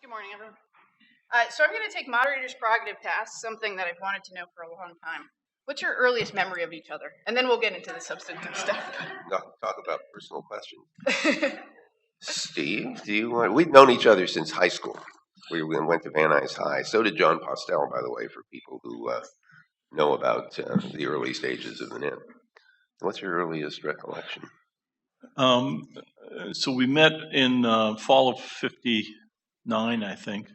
Good morning, everyone. So I'm going to take moderator's prerogative to ask something that I've wanted to know for a long time. What's your earliest memory of each other? And then we'll get into the substantive stuff. Talk about personal questions. Steve, we've known each other since high school. We went to Van Nuys High. So did John Postel, by the way, for people who know about the early stages of the net. What's your earliest recollection? So we met in fall of '59, I think.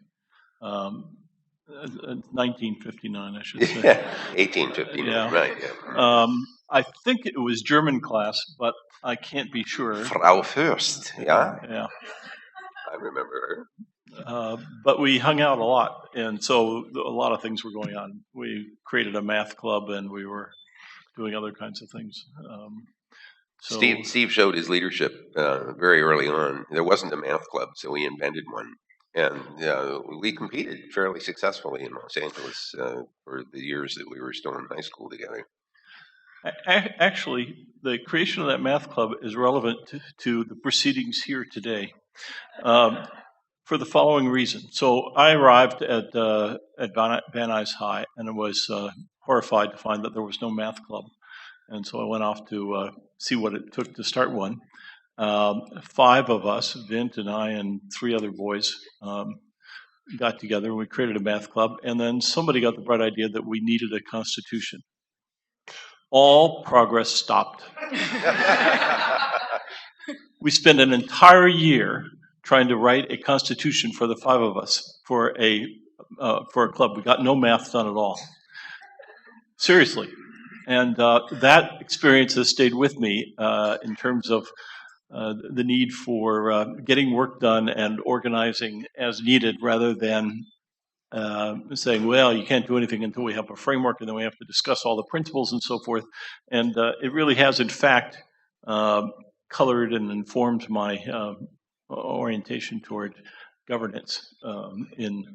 1959, I should say. 1859, Yeah. right, yeah. I think it was German class, but I can't be sure. Frau Fürst, yeah? Yeah. I remember her. But we hung out a lot, and so a lot of things were going on. We created a math club, and we were doing other kinds of things. Steve showed his leadership very early on. There wasn't a math club, so we invented one. And we competed fairly successfully in Los Angeles for the years that we were still in high school together. Actually, the creation of that math club is relevant to the proceedings here today for the following reason. So I arrived at Van Nuys High and was horrified to find that there was no math club. And so I went off to see what it took to start one. 5 of us, Vint and I and 3 other boys, got together and we created a math club. And then somebody got the bright idea that we needed a constitution. All progress stopped. We spent an entire year trying to write a constitution for the 5 of us for a club. We got no math done at all. Seriously. And that experience has stayed with me in terms of the need for getting work done and organizing as needed rather than saying, well, you can't do anything until we have a framework and then we have to discuss all the principles and so forth. And it really has, in fact, colored and informed my orientation toward governance in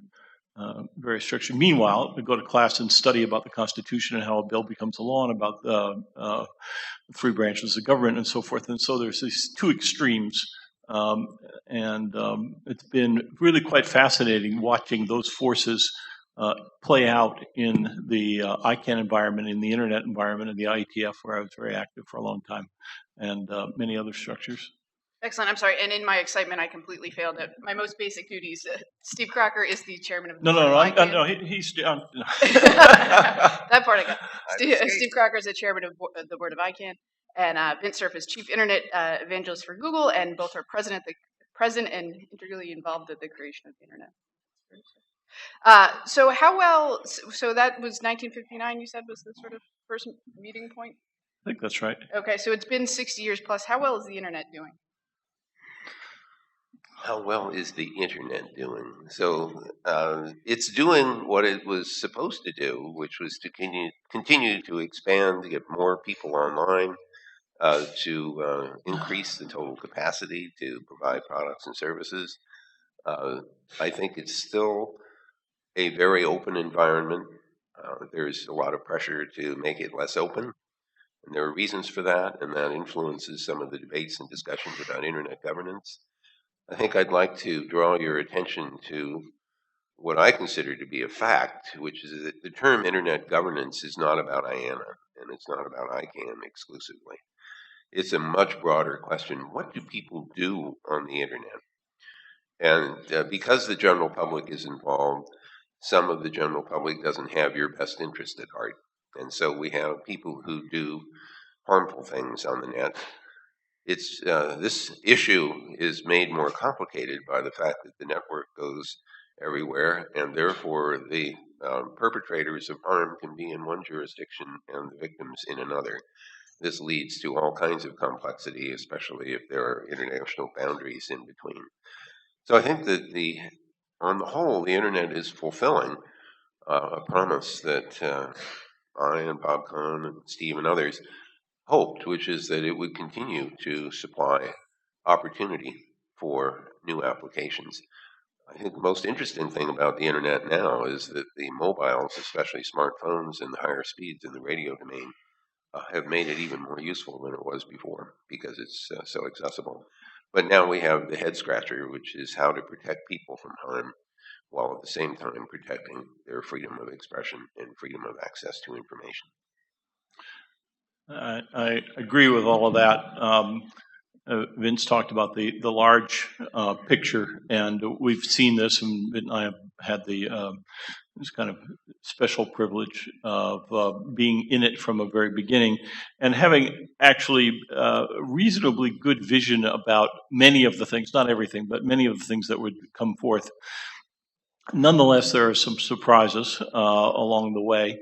various structures. Meanwhile, we go to class and study about the Constitution and how a bill becomes a law and about the 3 branches of government and so forth. And so there's these 2 extremes. It's been really quite fascinating watching those forces play out in the ICANN environment, in the internet environment, in the IETF, where I was very active for a long time, and many other structures. Excellent. I'm sorry. And in my excitement, I completely failed at my most basic duties. Steve Crocker is the chairman of the board. No, he's down. That part I got. Steve Crocker is the chairman of the board of ICANN, and Vint Cerf is chief internet evangelist for Google, and both are present and integrally involved at the creation of the internet. So how well? So that was 1959. You said was the sort of first meeting point. I think that's right. Okay, so it's been 60 years plus. How well is the internet doing? How well is the internet doing? So it's doing what it was supposed to do, which was to continue to expand, to get more people online, to increase the total capacity to provide products and services. I think it's still a very open environment. There's a lot of pressure to make it less open, and there are reasons for that, and that influences some of the debates and discussions about internet governance. I think I'd like to draw your attention to what I consider to be a fact, which is that the term internet governance is not about IANA, and it's not about ICANN exclusively. It's a much broader question. What do people do on the internet? And because the general public is involved, some of the general public doesn't have your best interest at heart. And so we have people who do harmful things on the net. This issue is made more complicated by the fact that the network goes everywhere, and therefore the perpetrators of harm can be in one jurisdiction and the victims in another. This leads to all kinds of complexity, especially if there are international boundaries in between. So I think that on the whole, the internet is fulfilling a promise that I and Bob Kahn and Steve and others hoped, which is that it would continue to supply opportunity for new applications. I think the most interesting thing about the internet now is that the mobiles, especially smartphones and the higher speeds in the radio domain, have made it even more useful than it was before because it's so accessible. But now we have the head scratcher, which is how to protect people from harm while at the same time protecting their freedom of expression and freedom of access to information. I agree with all of that. Vince talked about the large picture, and we've seen this, and I have had this kind of special privilege of being in it from a very beginning and having actually reasonably good vision about many of the things, not everything, but many of the things that would come forth. Nonetheless, there are some surprises along the way.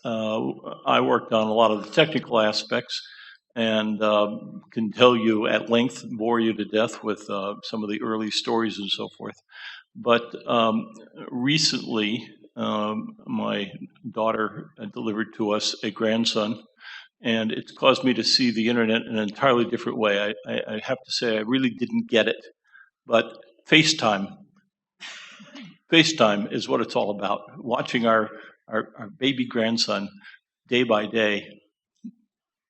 I worked on a lot of the technical aspects and can tell you at length, bore you to death with some of the early stories and so forth. But recently, my daughter delivered to us a grandson, and it's caused me to see the internet in an entirely different way. I have to say, I really didn't get it, but FaceTime is what it's all about. Watching our baby grandson day by day,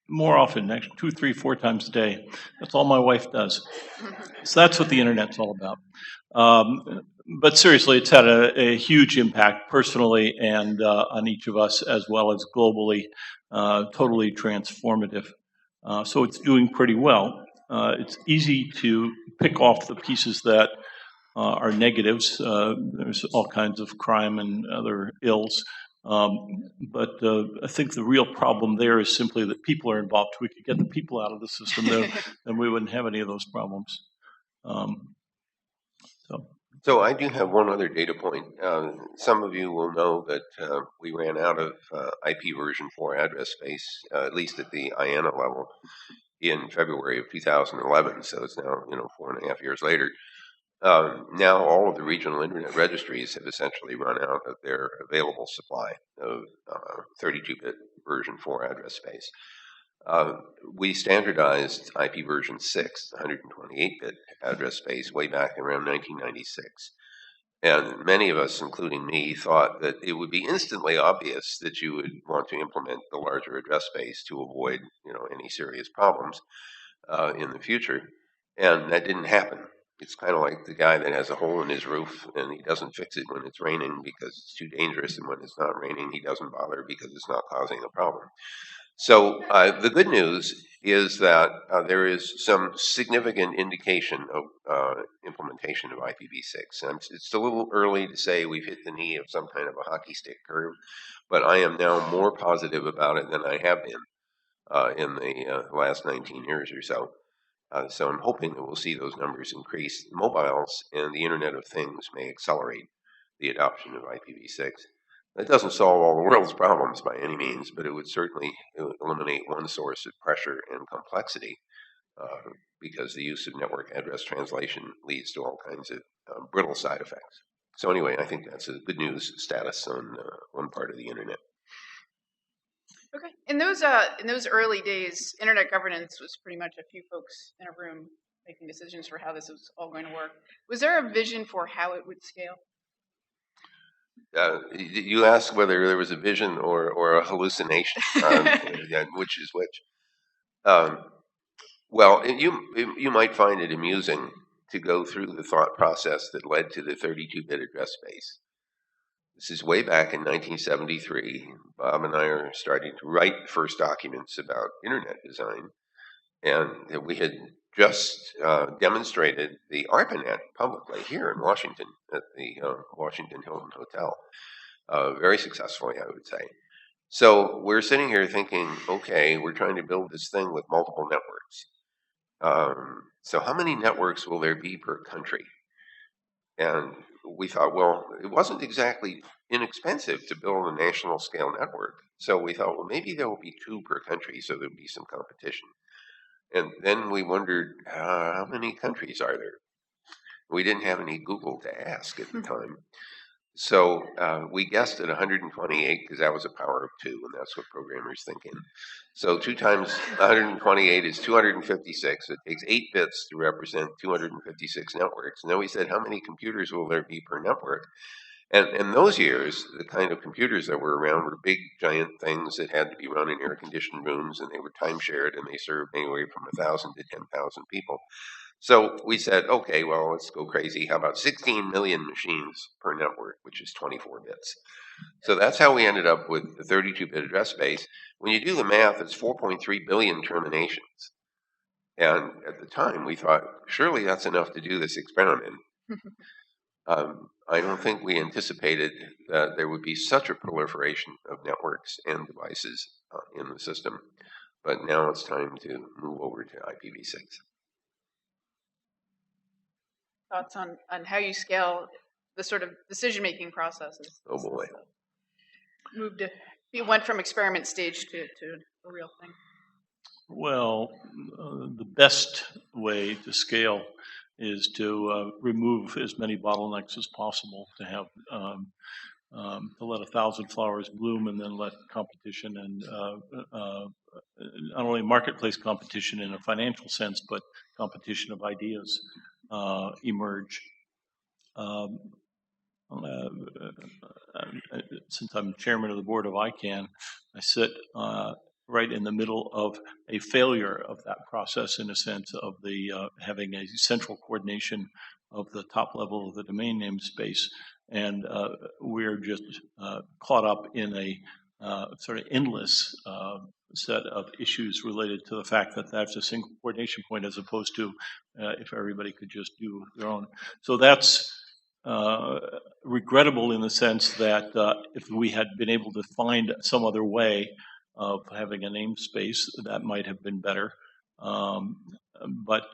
more often, next 2, 3, 4 times a day. That's all my wife does. So that's what the internet's all about. But seriously, it's had a huge impact personally and on each of us as well as globally, totally transformative. So it's doing pretty well. It's easy to pick off the pieces that are negatives. There's all kinds of crime and other ills. But I think the real problem there is simply that people are involved. If we could get the people out of the system, then we wouldn't have any of those problems. So I do have one other data point. Some of you will know that we ran out of IP version 4 address space, at least at the IANA level, in February of 2011. So it's now 4.5 years later. Now all of the regional internet registries have essentially run out of their available supply of 32-bit version 4 address space. We standardized IP version 6, 128-bit address space, way back around 1996. And many of us, including me, thought that it would be instantly obvious that you would want to implement the larger address space to avoid any serious problems in the future. And that didn't happen. It's kind of like the guy that has a hole in his roof and he doesn't fix it when it's raining because it's too dangerous, and when it's not raining, he doesn't bother because it's not causing a problem. So the good news is that there is some significant indication of implementation of IPv6. And it's a little early to say we've hit the knee of some kind of a hockey stick curve, but I am now more positive about it than I have been in the last 19 years or so. So I'm hoping that we'll see those numbers increase. Mobiles and the Internet of Things may accelerate the adoption of IPv6. That doesn't solve all the world's problems by any means, but it would certainly eliminate one source of pressure and complexity because the use of network address translation leads to all kinds of brittle side effects. So anyway, I think that's a good news status on one part of the Internet. Okay. In those early days, internet governance was pretty much a few folks in a room making decisions for how this was all going to work. Was there a vision for how it would scale? You asked whether there was a vision or a hallucination, which is which. Well, you might find it amusing to go through the thought process that led to the 32-bit address space. This is way back in 1973. Bob and I are starting to write the first documents about internet design, and we had just demonstrated the ARPANET publicly here in Washington at the Washington Hilton Hotel, very successfully, I would say. So we're sitting here thinking, okay, we're trying to build this thing with multiple networks. So how many networks will there be per country? And we thought, well, it wasn't exactly inexpensive to build a national scale network. So we thought, well, maybe there will be 2 per country, so there'll be some competition. And then we wondered, how many countries are there? We didn't have any Google to ask at the time. So we guessed at 128 because that was a power of 2, and that's what programmers think in. So 2 times 128 is 256. It takes 8 bits to represent 256 networks. And then we said, how many computers will there be per network? And in those years, the kind of computers that were around were big, giant things that had to be run in air-conditioned rooms, and they were time-shared, and they served anywhere from 1,000 to 10,000 people. So we said, okay, well, let's go crazy. How about 16 million machines per network, which is 24 bits? So that's how we ended up with the 32-bit address space. When you do the math, it's 4.3 billion terminations. And at the time, we thought, surely that's enough to do this experiment. I don't think we anticipated that there would be such a proliferation of networks and devices in the system. But now it's time to move over to IPv6. Thoughts on how you scale the sort of decision-making processes? Oh boy. You went from experiment stage to a real thing. Well, the best way to scale is to remove as many bottlenecks as possible, to have to let 1,000 flowers bloom, and then let competition and not only marketplace competition in a financial sense, but competition of ideas emerge. Since I'm chairman of the board of ICANN, I sit right in the middle of a failure of that process, in a sense of the having a central coordination of the top level of the domain name space. And we're just caught up in a sort of endless set of issues related to the fact that that's a single coordination point, as opposed to if everybody could just do their own. So that's regrettable in the sense that if we had been able to find some other way of having a namespace, that might have been better. But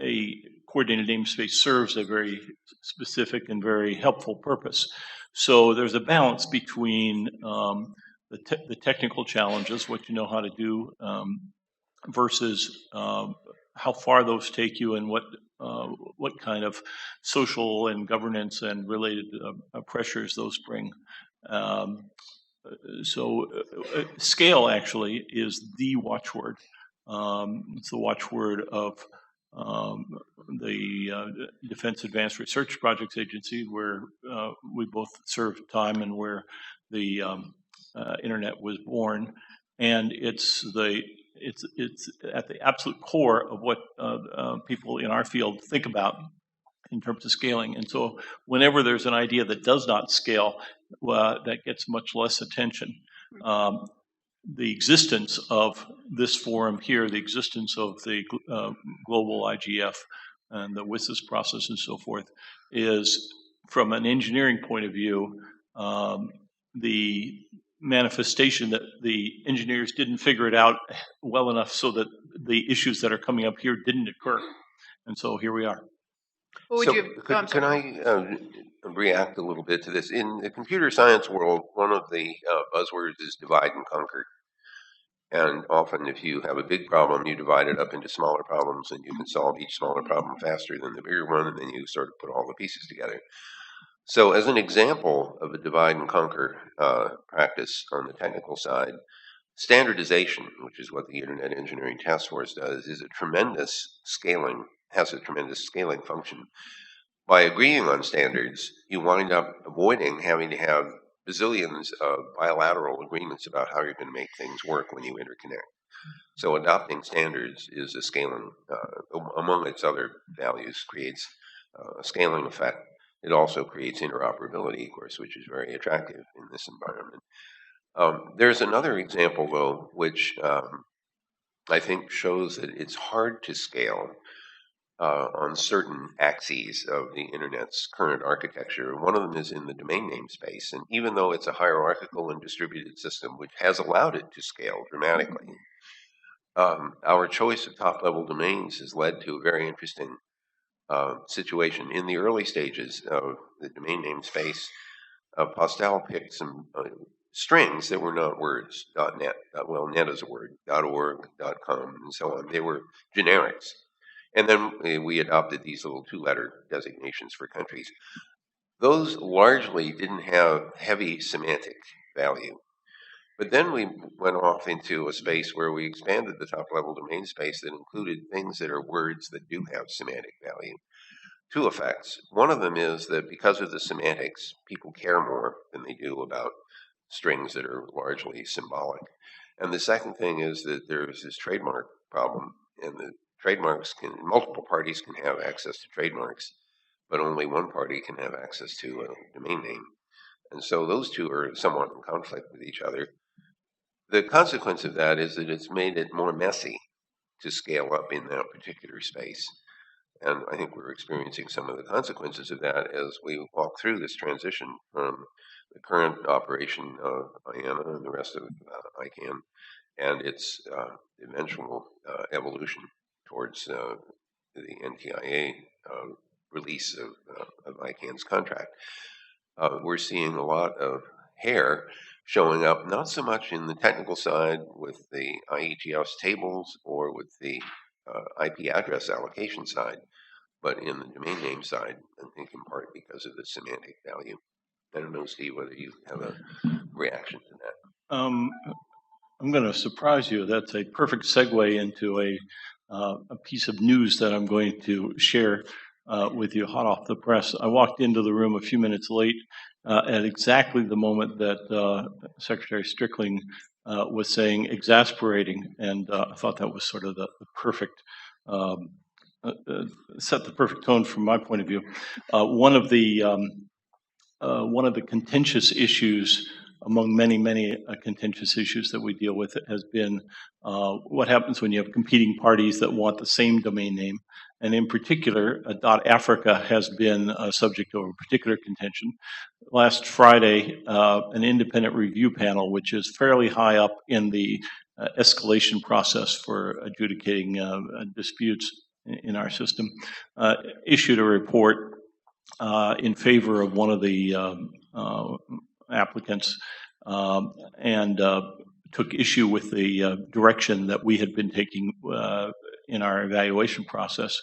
a coordinated namespace serves a very specific and very helpful purpose. So there's a balance between the technical challenges, what you know how to do, versus how far those take you, and what kind of social and governance and related pressures those bring. So scale actually is the watchword. It's the watchword of the Defense Advanced Research Projects Agency, where we both served time and where the internet was born. And it's at the absolute core of what people in our field think about in terms of scaling. And so whenever there's an idea that does not scale, that gets much less attention. The existence of this forum here, the existence of the global IGF and the WSIS process and so forth, is, from an engineering point of view, the manifestation that the engineers didn't figure it out well enough so that the issues that are coming up here didn't occur. And so here we are. What would you? Can I react a little bit to this? In the computer science world, one of the buzzwords is divide and conquer. And often, if you have a big problem, you divide it up into smaller problems, and you can solve each smaller problem faster than the bigger one, and then you sort of put all the pieces together. So, as an example of a divide and conquer practice on the technical side, standardization, which is what the Internet Engineering Task Force does, has a tremendous scaling function. By agreeing on standards, you wind up avoiding having to have bazillions of bilateral agreements about how you're going to make things work when you interconnect. So adopting standards is a scaling, among its other values, creates a scaling effect. It also creates interoperability, of course, which is very attractive in this environment. There's another example, though, which I think shows that it's hard to scale on certain axes of the Internet's current architecture. One of them is in the domain name space. And even though it's a hierarchical and distributed system, which has allowed it to scale dramatically, our choice of top-level domains has led to a very interesting situation. In the early stages of the domain name space, Postel picked some strings that were not words, .net, well, net is a word, .org, .com, and so on. They were generics. And then we adopted these little two-letter designations for countries. Those largely didn't have heavy semantic value. But then we went off into a space where we expanded the top-level domain space that included things that are words that do have semantic value. Two effects. One of them is that because of the semantics, people care more than they do about strings that are largely symbolic. And the second thing is that there's this trademark problem, and the multiple parties can have access to trademarks, but only one party can have access to a domain name. And so those two are somewhat in conflict with each other. The consequence of that is that it's made it more messy to scale up in that particular space. And I think we're experiencing some of the consequences of that as we walk through this transition from the current operation of IANA and the rest of ICANN and its eventual evolution towards the NTIA release of ICANN's contract. We're seeing a lot of hair showing up, not so much in the technical side with the IETS tables or with the IP address allocation side, but in the domain name side, I think in part because of the semantic value. I don't know, Steve, whether you have a reaction to that. I'm going to surprise you. That's a perfect segue into a piece of news that I'm going to share with you hot off the press. I walked into the room a few minutes late at exactly the moment that Secretary Strickling was saying exasperating, and I thought that was sort of the perfect set the perfect tone from my point of view. One of the contentious issues among many contentious issues that we deal with has been what happens when you have competing parties that want the same domain name. And in particular, .Africa has been a subject of a particular contention. Last Friday, an independent review panel, which is fairly high up in the escalation process for adjudicating disputes in our system, issued a report in favor of one of the applicants and took issue with the direction that we had been taking in our evaluation process.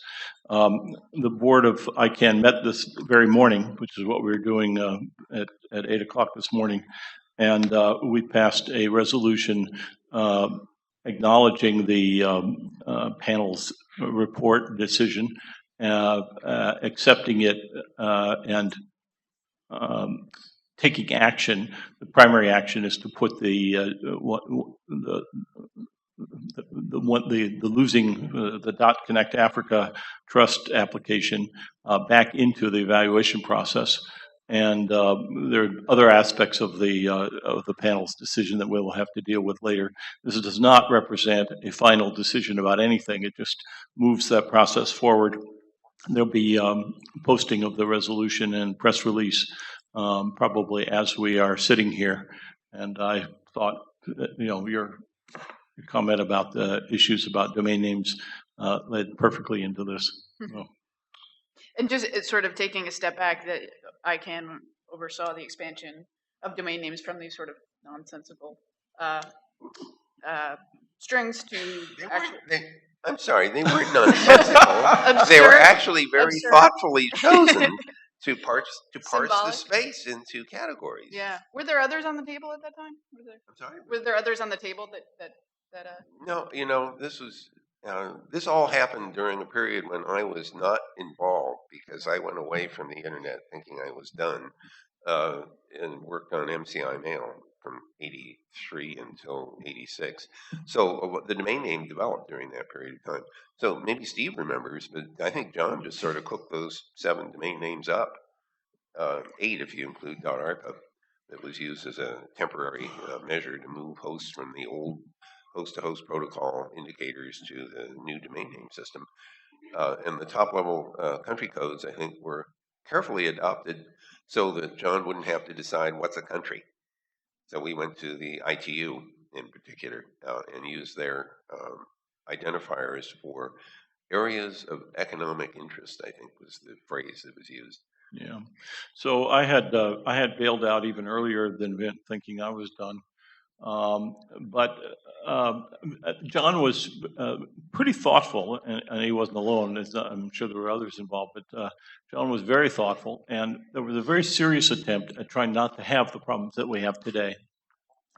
The board of ICANN met this very morning, which is what we were doing at 8 o'clock this morning, and we passed a resolution acknowledging the panel's report decision, accepting it, and taking action. The primary action is to put the losing the .Connect Africa Trust application back into the evaluation process. And there are other aspects of the panel's decision that we'll have to deal with later. This does not represent a final decision about anything. It just moves that process forward. There'll be posting of the resolution and press release probably as we are sitting here. And I thought, your comment about the issues about domain names led perfectly into this. So. And just sort of taking a step back, that ICANN oversaw the expansion of domain names from these sort of nonsensical strings to actual. I'm sorry, they weren't nonsensical. They were actually very thoughtfully chosen to parse the space into categories. Yeah. Were there others on the table at that time? I'm sorry? Were there others on the table that No, this all happened during a period when I was not involved because I went away from the internet thinking I was done and worked on MCI Mail from 83 until 86. So the domain name developed during that period of time. So maybe Steve remembers, but I think John just sort of cooked those 7 domain names up, 8 if you include .arpa, that was used as a temporary measure to move hosts from the old host-to-host protocol indicators to the new domain name system. And the top-level country codes, I think, were carefully adopted so that John wouldn't have to decide what's a country. So we went to the ITU in particular and used their identifiers for areas of economic interest, I think was the phrase that was used. Yeah. So I had bailed out even earlier than Vint, thinking I was done. But John was pretty thoughtful, and he wasn't alone. I'm sure there were others involved, but John was very thoughtful, and there was a very serious attempt at trying not to have the problems that we have today.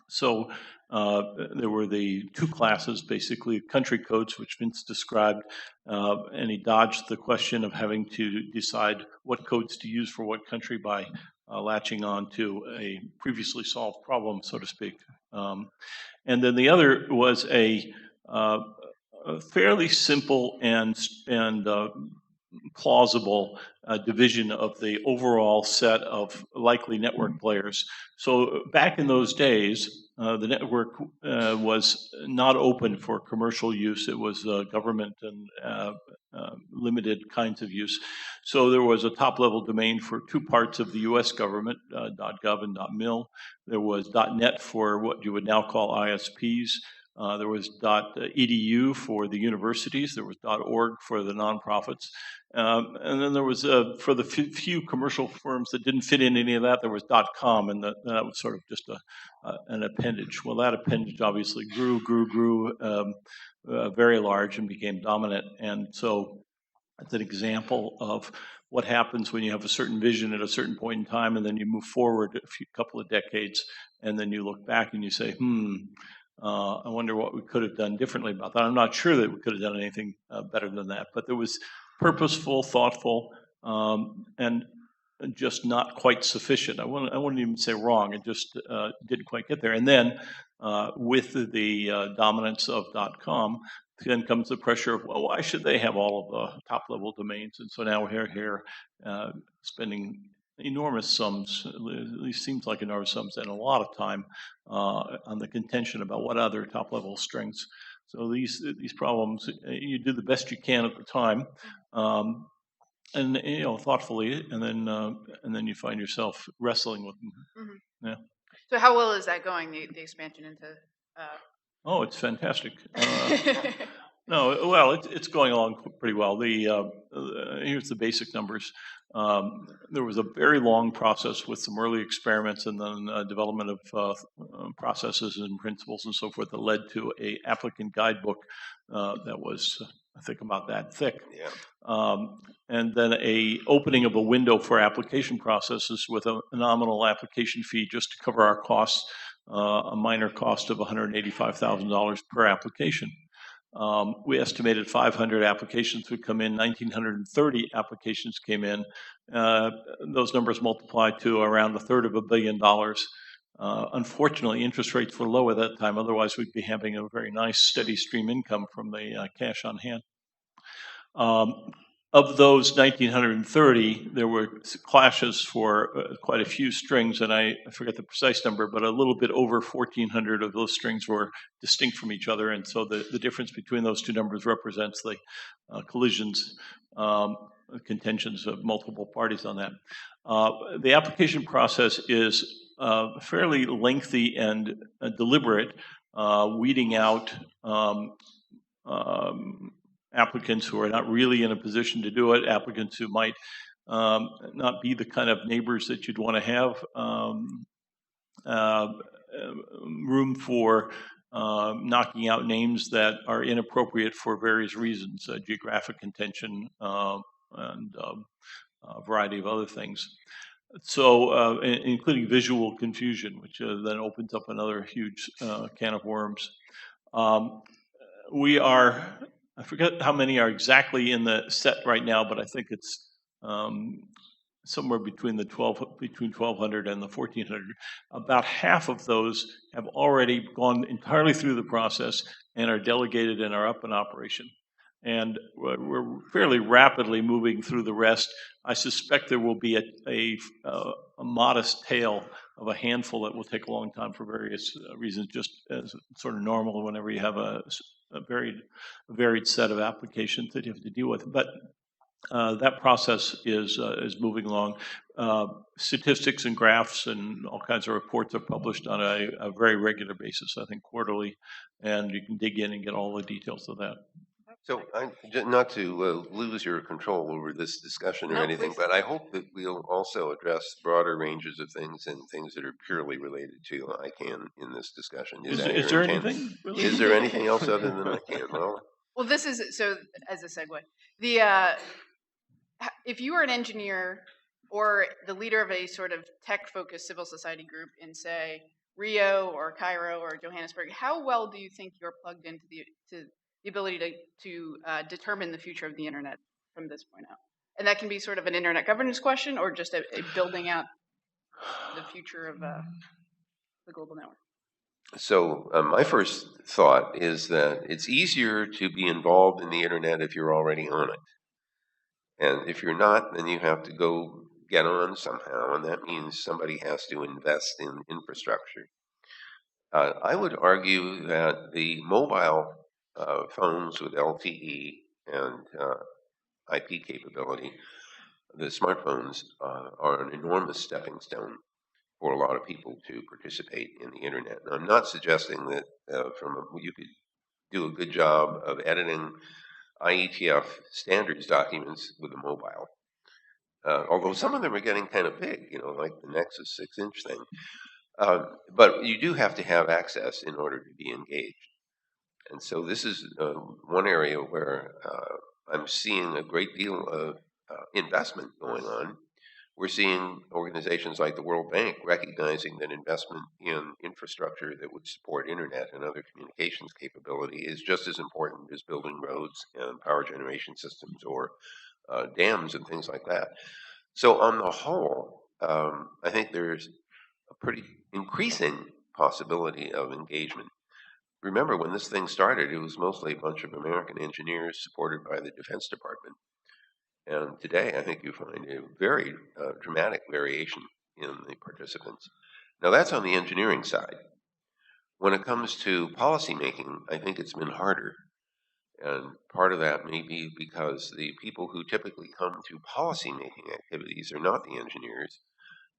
So there were the 2 classes, basically country codes, which Vince described, and he dodged the question of having to decide what codes to use for what country by latching on to a previously solved problem, so to speak. And then the other was a a fairly simple and plausible division of the overall set of likely network players. So back in those days, the network was not open for commercial use. It was government and limited kinds of use. So there was a top-level domain for two parts of the U.S. government, .gov and .mil. There was .net for what you would now call ISPs. There was .edu for the universities. There was .org for the nonprofits. And then there was, for the few commercial firms that didn't fit in any of that, there was .com, and that was sort of just an appendage. Well, that appendage obviously grew very large and became dominant. And so that's an example of what happens when you have a certain vision at a certain point in time, and then you move forward a couple of decades, and then you look back and you say, I wonder what we could have done differently about that. I'm not sure that we could have done anything better than that, but there was purposeful, thoughtful, and just not quite sufficient. I wouldn't even say wrong. It just didn't quite get there. And then with the dominance of .com, then comes the pressure of, well, why should they have all of the top-level domains? And so now we're here spending enormous sums, at least seems like enormous sums, and a lot of time on the contention about what other top-level strings. So these problems, you do the best you can at the time, and thoughtfully, and then you find yourself wrestling with them. Mm-hmm. Yeah. So how well is that going? The expansion into. Oh, it's fantastic. No, well, it's going along pretty well. Here's the basic numbers. There was a very long process with some early experiments and then development of processes and principles and so forth that led to a applicant guidebook that was, I think, about that thick. Yeah. And then a opening of a window for application processes with a nominal application fee just to cover our costs, a minor cost of $185,000 per application. We estimated 500 applications would come in. 1,930 applications came in. Those numbers multiplied to around $250 million. Unfortunately, interest rates were low at that time. Otherwise, we'd be having a very nice steady stream income from the cash on hand. Of those 1,930, there were clashes for quite a few strings, and I forget the precise number, but a little bit over 1,400 of those strings were distinct from each other, and so the difference between those two numbers represents the collisions, contentions of multiple parties on that. The application process is fairly lengthy and deliberate, weeding out applicants who are not really in a position to do it, applicants who might not be the kind of neighbors that you'd want to have, room for knocking out names that are inappropriate for various reasons, geographic contention, and a variety of other things. So, including visual confusion, which then opens up another huge can of worms. We are, I forget how many are exactly in the set right now, but I think it's somewhere between 1,200 and the 1,400. About half of those have already gone entirely through the process and are delegated and are up in operation. And we're fairly rapidly moving through the rest. I suspect there will be a modest tail of a handful that will take a long time for various reasons, just as sort of normal whenever you have a varied set of applications that you have to deal with. But that process is moving along. Statistics and graphs and all kinds of reports are published on a very regular basis, I think quarterly, and you can dig in and get all the details of that. So, not to lose your control over this discussion or No, anything, please. but I hope that we'll also address broader ranges of things and things that are purely related to ICANN in this discussion. Is that there your intent? anything? Really? Is there anything else other than ICANN? Well, this is so as a segue. The if you are an engineer or the leader of a sort of tech-focused civil society group in, say, Rio or Cairo or Johannesburg, how well do you think you're plugged into the ability to determine the future of the internet from this point out? And that can be sort of an internet governance question, or just a building out the future of the global network. So my first thought is that it's easier to be involved in the internet if you're already on it. And if you're not, then you have to go get on somehow, and that means somebody has to invest in infrastructure. I would argue that the mobile phones with LTE and IP capability, the smartphones, are an enormous stepping stone for a lot of people to participate in the internet. And I'm not suggesting that you could do a good job of editing IETF standards documents with a mobile. Although some of them are getting kind of big, like the Nexus 6-inch thing. But you do have to have access in order to be engaged. And so this is one area where I'm seeing a great deal of investment going on. We're seeing organizations like the World Bank recognizing that investment in infrastructure that would support internet and other communications capability is just as important as building roads and power generation systems or dams and things like that. So on the whole, I think there's a pretty increasing possibility of engagement. Remember, when this thing started, it was mostly a bunch of American engineers supported by the Defense Department. And today, I think you find a very dramatic variation in the participants. Now, that's on the engineering side. When it comes to policymaking, I think it's been harder. And part of that may be because the people who typically come to policymaking activities are not the engineers.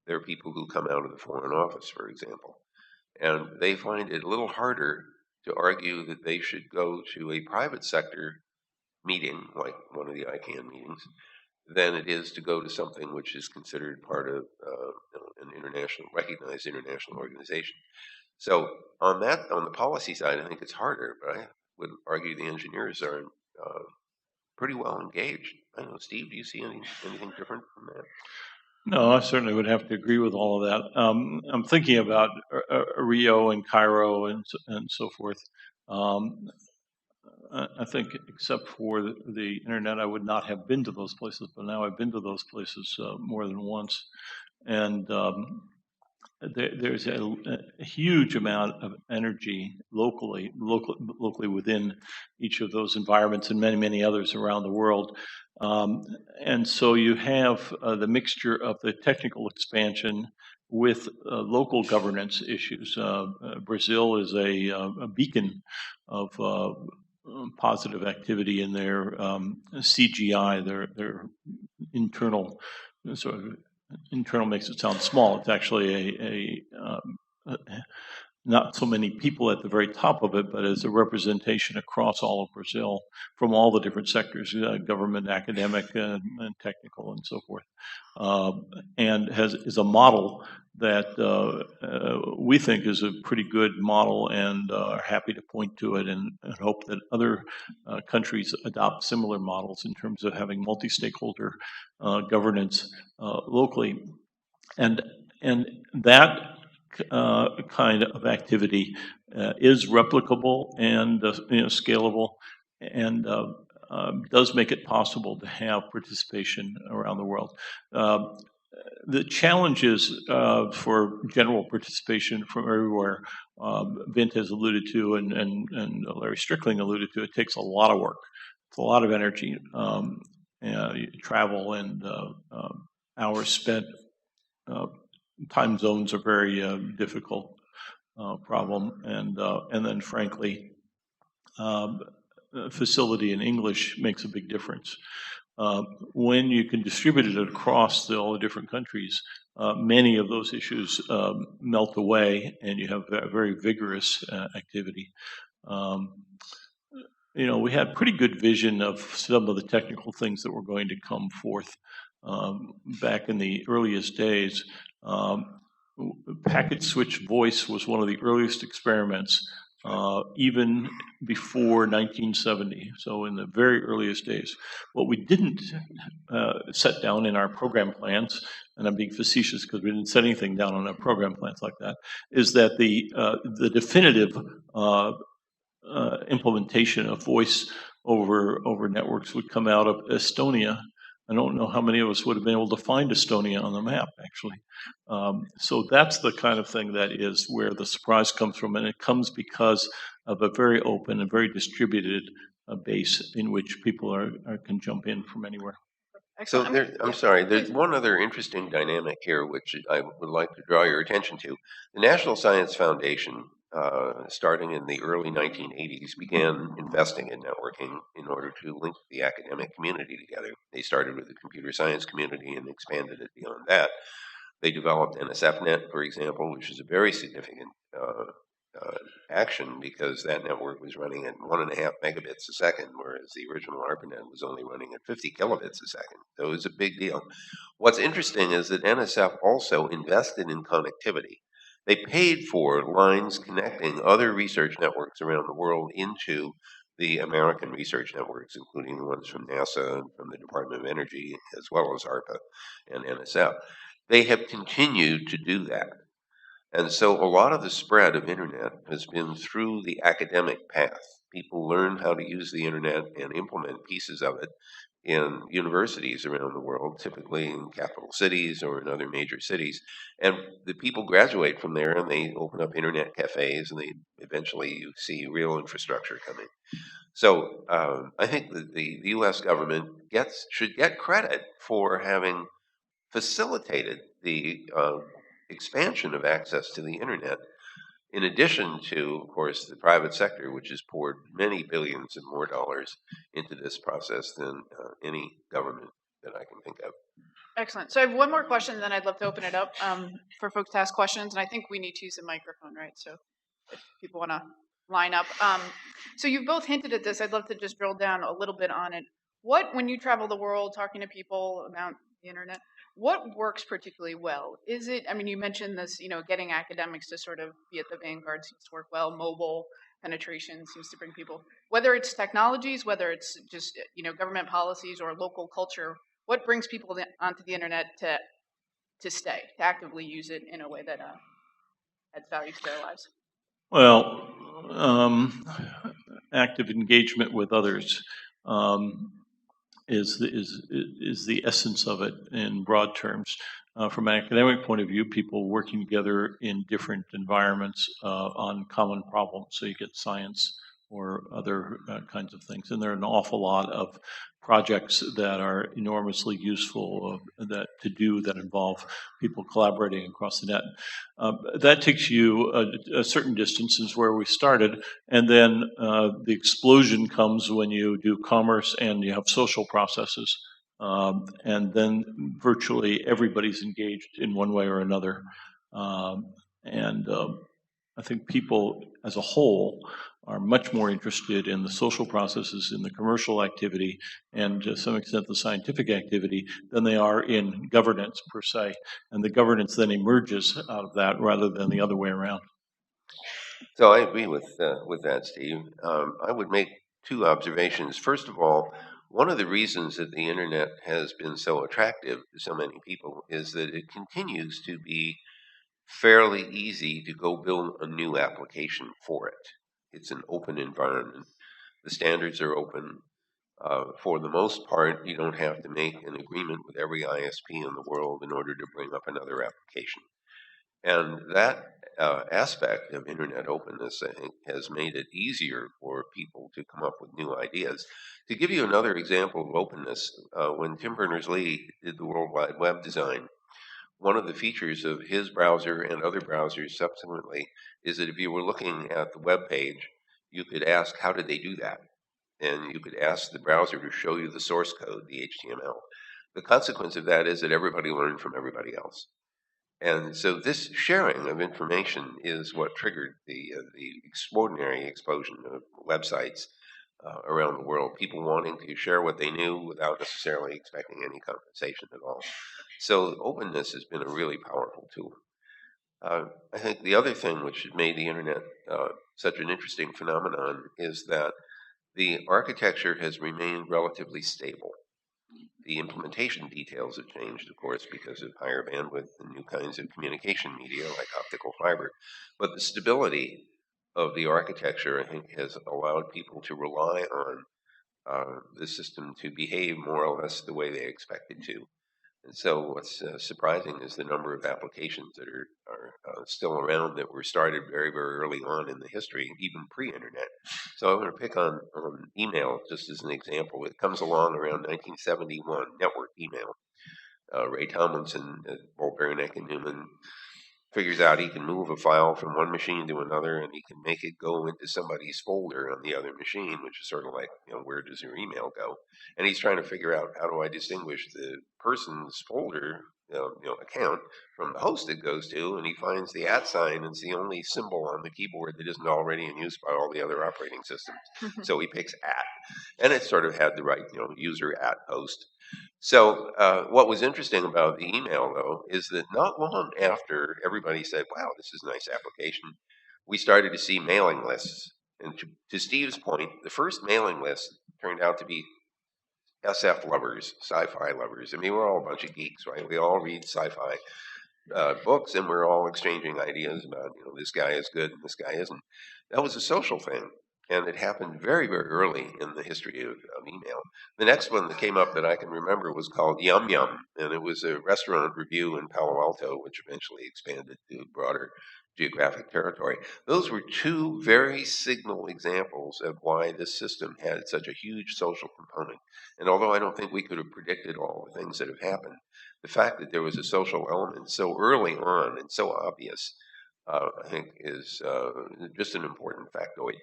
They're people who come out of the Foreign Office, for example. And they find it a little harder to argue that they should go to a private sector meeting, like one of the ICANN meetings, than it is to go to something which is considered part of an recognized international organization. So on the policy side, I think it's harder, but I would argue the engineers are pretty well engaged. I don't know, Steve, do you see anything different from that? No, I certainly would have to agree with all of that. I'm thinking about Rio and Cairo and so forth. I think, except for the internet, I would not have been to those places, but now I've been to those places more than once, and there's a huge amount of energy locally within each of those environments and many others around the world. And so you have the mixture of the technical expansion with local governance issues. Brazil is a beacon of positive activity in their CGI, their internal sort of. Internal makes it sound small. It's actually not so many people at the very top of it, but as a representation across all of Brazil from all the different sectors, government, academic, and technical, and so forth, and is a model that we think is a pretty good model, and are happy to point to it and hope that other countries adopt similar models in terms of having multi-stakeholder governance locally, and that kind of activity is replicable and scalable, and does make it possible to have participation around the world. The challenges for general participation from everywhere, Vint has alluded to, and Larry Strickling alluded to, it takes a lot of work. It's a lot of energy, travel, and hours spent. Time zones are very difficult problem, and then frankly, facility in English makes a big difference. When you can distribute it across all the different countries, many of those issues melt away, and you have a very vigorous activity. We had pretty good vision of some of the technical things that were going to come forth back in the earliest days. Packet switch voice was one of the earliest experiments, even before 1970, so in the very earliest days. What we didn't set down in our program plans, and I'm being facetious because we didn't set anything down on our program plans like that, is that the definitive implementation of voice over networks would come out of Estonia I don't know how many of us would have been able to find Estonia on the map, actually. So that's the kind of thing that is where the surprise comes from, and it comes because of a very open and very distributed base in which people can jump in from anywhere. So Excellent. there, I'm Yeah, sorry, there's please. one other interesting dynamic here which I would like to draw your attention to. The National Science Foundation, starting in the early 1980s, began investing in networking in order to link the academic community together. They started with the computer science community and expanded it beyond that. They developed NSFNet, for example, which is a very significant action because that network was running at 1.5 megabits a second, whereas the original ARPANET was only running at 50 kilobits a second. So it was a big deal. What's interesting is that NSF also invested in connectivity. They paid for lines connecting other research networks around the world into the American research networks, including the ones from NASA and from the Department of Energy, as well as ARPA and NSF. They have continued to do that. And so a lot of the spread of internet has been through the academic path. People learn how to use the internet and implement pieces of it in universities around the world, typically in capital cities or in other major cities. And the people graduate from there and they open up internet cafes and they eventually you see real infrastructure coming. So I think that the US government should get credit for having facilitated the expansion of access to the internet, in addition to, of course, the private sector, which has poured many billions and more dollars into this process than any government that I can think of. Excellent. So I have one more question, and then I'd love to open it up for folks to ask questions. And I think we need to use a microphone, right? So if people want to line up. So you've both hinted at this. I'd love to just drill down a little bit on it. When you travel the world talking to people about the internet, what works particularly well? Is it, I mean, you mentioned this, getting academics to sort of be at the vanguard seems to work well. Mobile penetration seems to bring people, whether it's technologies, whether it's just, government policies or local culture, what brings people onto the internet to stay, to actively use it in a way that adds value to their lives? Well, active engagement with others is the essence of it in broad terms. From an academic point of view, people working together in different environments on common problems. So you get science or other kinds of things. And there are an awful lot of projects that are enormously useful that involve people collaborating across the net. That takes you a certain distance, is where we started. And then the explosion comes when you do commerce and you have social processes. And then virtually everybody's engaged in one way or another. And I think people as a whole are much more interested in the social processes, in the commercial activity, and to some extent the scientific activity than they are in governance per se. And the governance then emerges out of that rather than the other way around. So I agree with that, Steve. I would make two observations. First of all, one of the reasons that the internet has been so attractive to so many people is that it continues to be fairly easy to go build a new application for it. It's an open environment. The standards are open. For the most part, you don't have to make an agreement with every ISP in the world in order to bring up another application. And that aspect of internet openness, I think, has made it easier for people to come up with new ideas. To give you another example of openness, when Tim Berners-Lee did the World Wide Web design, one of the features of his browser and other browsers subsequently is that if you were looking at the web page, you could ask, how did they do that? And you could ask the browser to show you the source code, the HTML. The consequence of that is that everybody learned from everybody else. And so this sharing of information is what triggered the extraordinary explosion of websites around the world, people wanting to share what they knew without necessarily expecting any compensation at all. So openness has been a really powerful tool. I think the other thing which made the internet such an interesting phenomenon is that the architecture has remained relatively stable. The implementation details have changed, of course, because of higher bandwidth and new kinds of communication media like optical fiber. But the stability of the architecture, I think, has allowed people to rely on the system to behave more or less the way they expect it to. And so what's surprising is the number of applications that are still around that were started very, very early on in the history, even pre-internet. So I'm going to pick on email just as an example. It comes along around 1971, network email. Ray Tomlinson, Bolt Beranek, and Newman figures out he can move a file from one machine to another, and he can make it go into somebody's folder on the other machine, which is sort of like, where does your email go? And he's trying to figure out, how do I distinguish the person's folder account from the host it goes to? And he finds the @ sign, and it's the only symbol on the keyboard that isn't already in use by all the other operating systems. So he picks @ and it sort of had the right user @ host. So what was interesting about the email, though, is that not long after everybody said, wow, this is a nice application, we started to see mailing lists. And to Steve's point, the first mailing list turned out to be SF lovers, sci-fi lovers. I mean, we're all a bunch of geeks, right? We all read sci-fi books, and we're all exchanging ideas about, this guy is good and this guy isn't. That was a social thing. And it happened very, very early in the history of email. The next one that came up that I can remember was called Yum Yum, and it was a restaurant review in Palo Alto, which eventually expanded to broader geographic territory. Those were two very signal examples of why this system had such a huge social component. And although I don't think we could have predicted all the things that have happened, the fact that there was a social element so early on and so obvious, I think, is just an important factoid.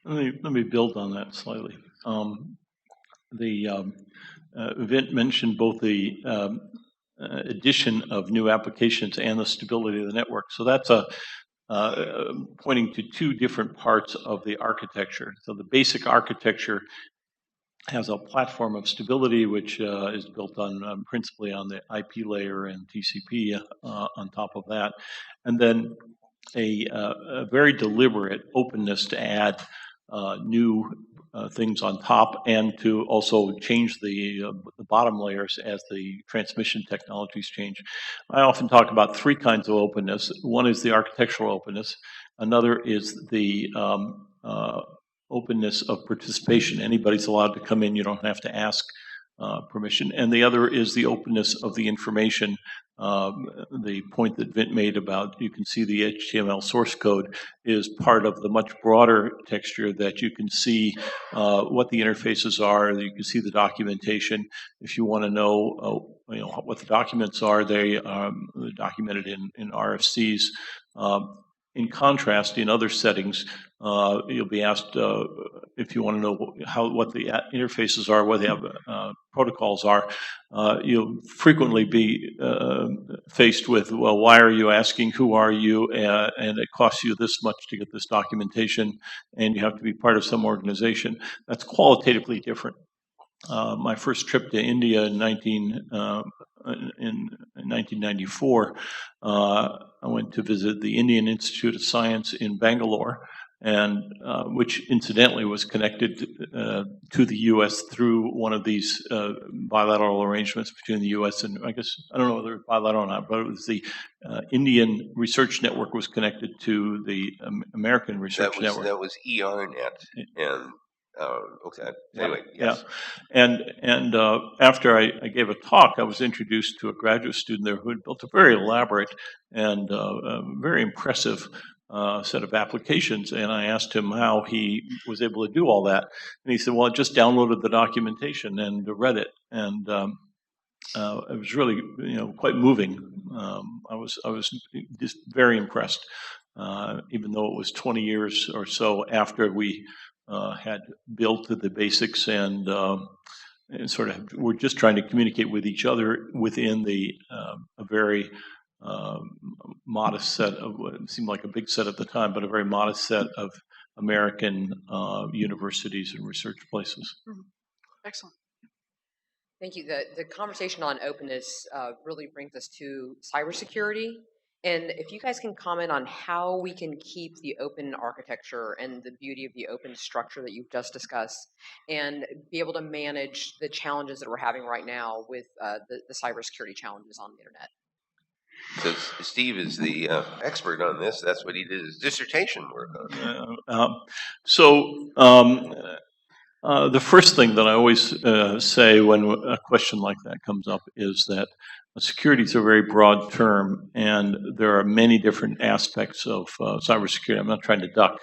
Let me build on that slightly. Vint mentioned both the addition of new applications and the stability of the network. So that's pointing to two different parts of the architecture. So the basic architecture has a platform of stability, which is built on principally on the IP layer and TCP on top of that, and then a very deliberate openness to add new things on top, and to also change the bottom layers as the transmission technologies change. I often talk about three kinds of openness. One is the architectural openness. Another is the openness of participation. Anybody's allowed to come in. You don't have to ask permission. And the other is the openness of the information. The point that Vint made about, you can see the HTML source code is part of the much broader texture, that you can see what the interfaces are, you can see the documentation. If you want to know what the documents are, they're documented in RFCs. In contrast, in other settings, you'll be asked if you want to know what the interfaces are, what the protocols are. You'll frequently be faced with, well, why are you asking? Who are you? And it costs you this much to get this documentation, and you have to be part of some organization. That's qualitatively different. My first trip to India in 1994, I went to visit the Indian Institute of Science in Bangalore, and which incidentally was connected to the U.S. through one of these bilateral arrangements between the U.S. and, I don't know whether it was bilateral or not, but it was the Indian Research Network was connected to the American Research Network. That was ERNet, and okay. Anyway, yes. Yeah. And after I gave a talk, I was introduced to a graduate student there who had built a very elaborate and very impressive set of applications. And I asked him how he was able to do all that. And he said, well, I just downloaded the documentation and read it. And it was really, quite moving. I was just very impressed, even though it was 20 years or so after we had built the basics, and sort of we're just trying to communicate with each other within a very modest set of what seemed like a big set at the time, but a very modest set of American universities and research places. Mm-hmm. Excellent. Thank you. The conversation on openness really brings us to cybersecurity. And if you guys can comment on how we can keep the open architecture and the beauty of the open structure that you've just discussed, and be able to manage the challenges that we're having right now with the cybersecurity challenges on the internet. So Steve is the expert on this. That's what he did his dissertation work on. The first thing that I always say when a question like that comes up is that security is a very broad term, and there are many different aspects of cybersecurity. I'm not trying to duck,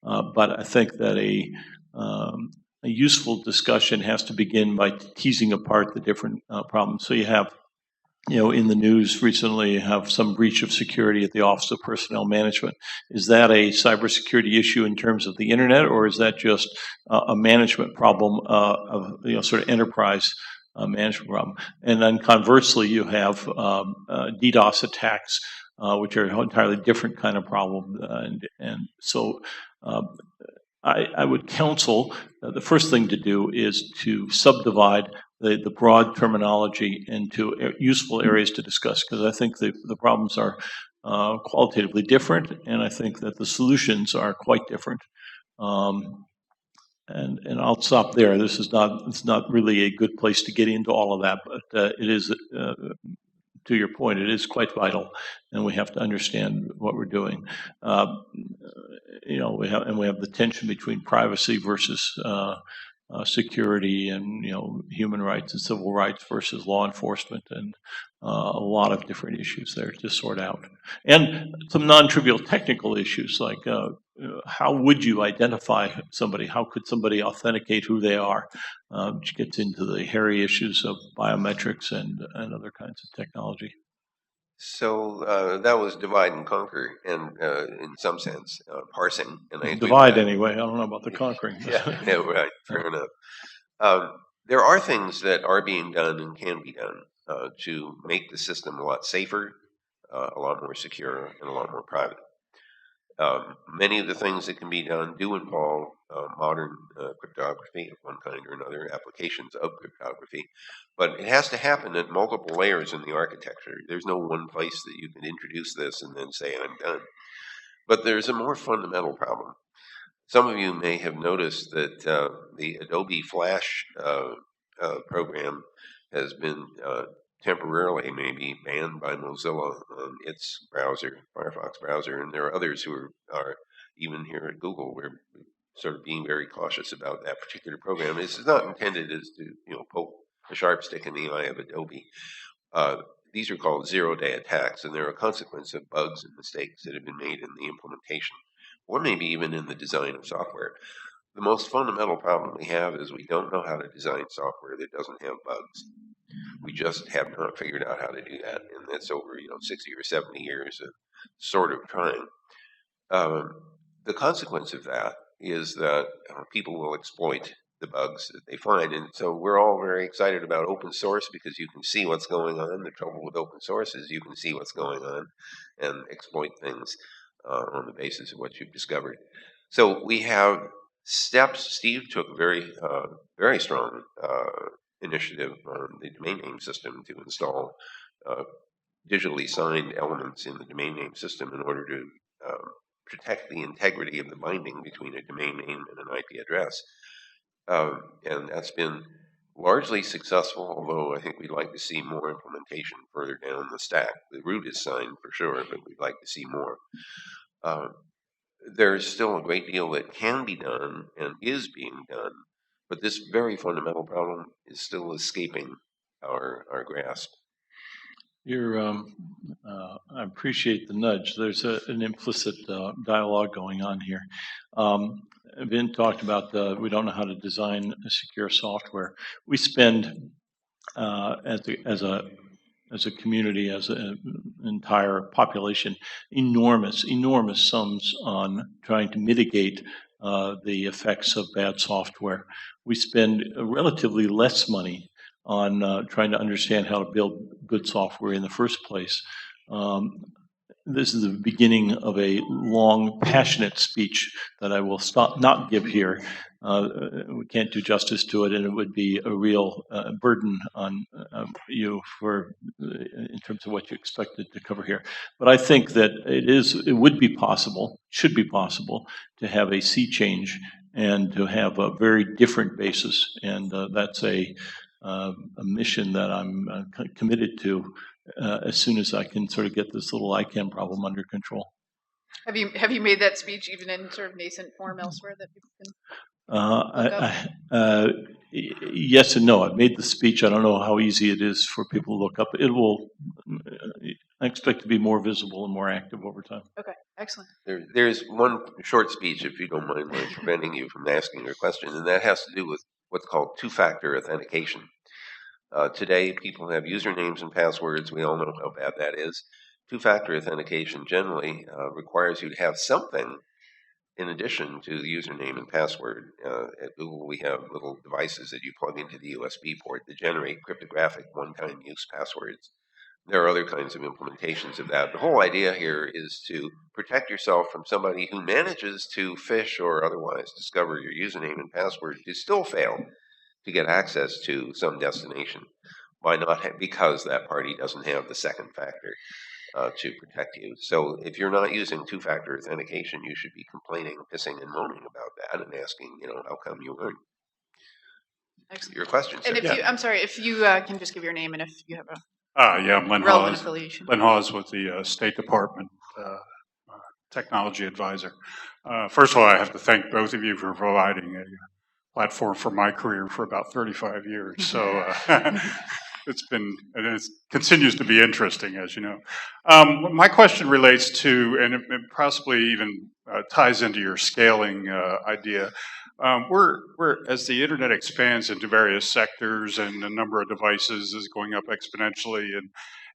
but I think that a useful discussion has to begin by teasing apart the different problems. So you have, in the news recently, you have some breach of security at the Office of Personnel Management. Is that a cybersecurity issue in terms of the internet, or is that just a management problem of sort of enterprise management problem? And then conversely, you have DDoS attacks, which are an entirely different kind of problem, and so. I would counsel the first thing to do is to subdivide the broad terminology into useful areas to discuss, because I think the problems are qualitatively different, and I think that the solutions are quite different. And I'll stop there. It's not really a good place to get into all of that, but it is, to your point, it is quite vital, and we have to understand what we're doing. We have the tension between privacy versus security, and human rights and civil rights versus law enforcement, and a lot of different issues there to sort out, and some non-trivial technical issues like how would you identify somebody? How could somebody authenticate who they are? Which gets into the hairy issues of biometrics and other kinds of technology. So that was divide and conquer, and in some sense, parsing. And I divide anyway. I don't know about the conquering. Yeah, right. Fair enough. There are things that are being done and can be done to make the system a lot safer, a lot more secure, and a lot more private. Many of the things that can be done do involve modern cryptography of one kind or another, applications of cryptography, but it has to happen at multiple layers in the architecture. There's no one place that you can introduce this and then say, I'm done. But there's a more fundamental problem. Some of you may have noticed that the Adobe Flash program has been temporarily maybe banned by Mozilla on its browser, Firefox browser, and there are others who are even here at Google. We're sort of being very cautious about that particular program. This is not intended as to poke a sharp stick in the eye of Adobe. These are called zero-day attacks, and they're a consequence of bugs and mistakes that have been made in the implementation, or maybe even in the design of software. The most fundamental problem we have is we don't know how to design software that doesn't have bugs. We just have not figured out how to do that, and that's over 60 or 70 years of sort of trying. The consequence of that is that people will exploit the bugs that they find, and so we're all very excited about open source because you can see what's going on. The trouble with open source is you can see what's going on and exploit things on the basis of what you've discovered. So we have steps. Steve took a very strong initiative on the domain name system to install digitally signed elements in the domain name system in order to protect the integrity of the binding between a domain name and an IP address. And that's been largely successful, although I think we'd like to see more implementation further down the stack. The root is signed for sure, but we'd like to see more. There's still a great deal that can be done and is being done, but this very fundamental problem is still escaping our grasp. I appreciate the nudge. There's an implicit dialogue going on here. Vin talked about we don't know how to design a secure software. We spend as a community, as an entire population, enormous sums on trying to mitigate the effects of bad software. We spend relatively less money on trying to understand how to build good software in the first place. This is the beginning of a long, passionate speech that I will not give here. We can't do justice to it, and it would be a real burden on you in terms of what you expected to cover here. But I think that it would be possible, should be possible, to have a sea change and to have a very different basis, and that's a mission that I'm committed to as soon as I can sort of get this little ICANN problem under control. Have you made that speech even in sort of nascent form elsewhere that people can? Yes and no. I made the speech. I don't know how easy it is for people to look up. It will. I expect to be more visible and more active over time. Okay, excellent. There's one short speech, if you don't mind my preventing you from asking your question, and that has to do with what's called two-factor authentication. Today, people have usernames and passwords. We all know how bad that is. Two-factor authentication generally requires you to have something in addition to the username and password. At Google, we have little devices that you plug into the USB port that generate cryptographic one-time use passwords. There are other kinds of implementations of that. The whole idea here is to protect yourself from somebody who manages to phish or otherwise discover your username and password to still fail to get access to some destination because that party doesn't have the second factor to protect you. So if you're not using two-factor authentication, you should be complaining, pissing, and moaning about that and asking, how come you aren't? Excellent. Your question, sir. And if you, I'm sorry, if you can just give your name and if you have a Yeah, I'm Len relevant Hawes. affiliation. Len Hawes with the State Department Technology Advisor. First of all, I have to thank both of you for providing a platform for my career for about 35 years. So it continues to be interesting, as you know. My question relates to, and it possibly even ties into your scaling idea. As the internet expands into various sectors and the number of devices is going up exponentially,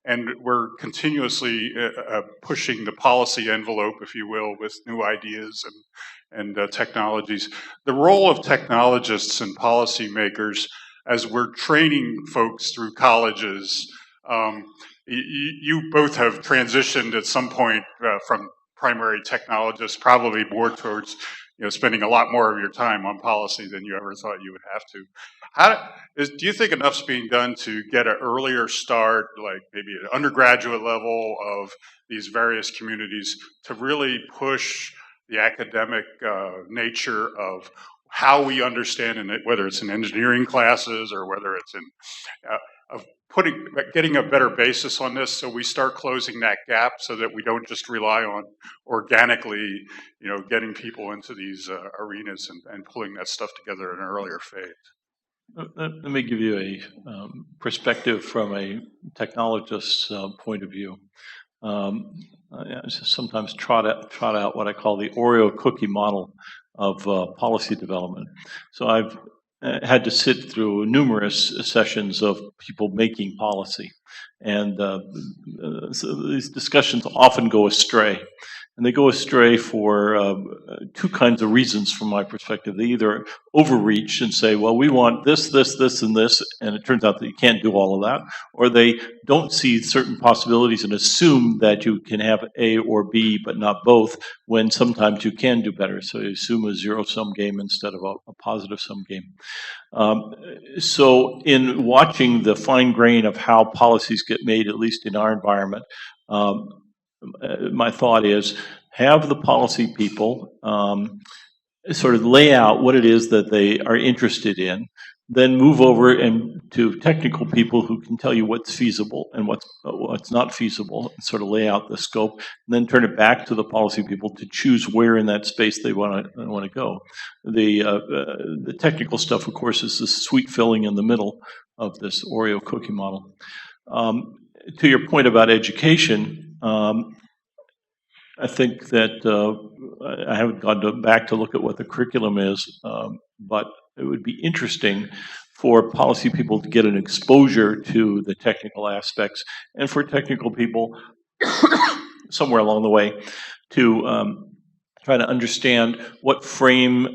and we're continuously pushing the policy envelope, if you will, with new ideas and technologies. The role of technologists and policymakers as we're training folks through colleges, you both have transitioned at some point from primary technologists, probably more towards spending a lot more of your time on policy than you ever thought you would have to. Do you think enough's being done to get an earlier start, like maybe an undergraduate level of these various communities, to really push the academic nature of how we understand it, whether it's in engineering classes or whether it's in of getting a better basis on this, so we start closing that gap, so that we don't just rely on organically, getting people into these arenas and pulling that stuff together in an earlier phase. Let me give you a perspective from a technologist's point of view. I sometimes trot out what I call the Oreo cookie model of policy development. So I've had to sit through numerous sessions of people making policy, and so these discussions often go astray. And they go astray for two kinds of reasons from my perspective. They either overreach and say, well, we want this, this, this, and this, and it turns out that you can't do all of that. Or they don't see certain possibilities and assume that you can have A or B, but not both, when sometimes you can do better. So you assume a zero-sum game instead of a positive-sum game. So in watching the fine grain of how policies get made, at least in our environment, my thought is have the policy people sort of lay out what it is that they are interested in, then move over and to technical people who can tell you what's feasible and what's not feasible, and sort of lay out the scope, and then turn it back to the policy people to choose where in that space they want to go. The technical stuff, of course, is the sweet filling in the middle of this Oreo cookie model. To your point about education, I think that I haven't gone back to look at what the curriculum is, but it would be interesting for policy people to get an exposure to the technical aspects, and for technical people somewhere along the way to try to understand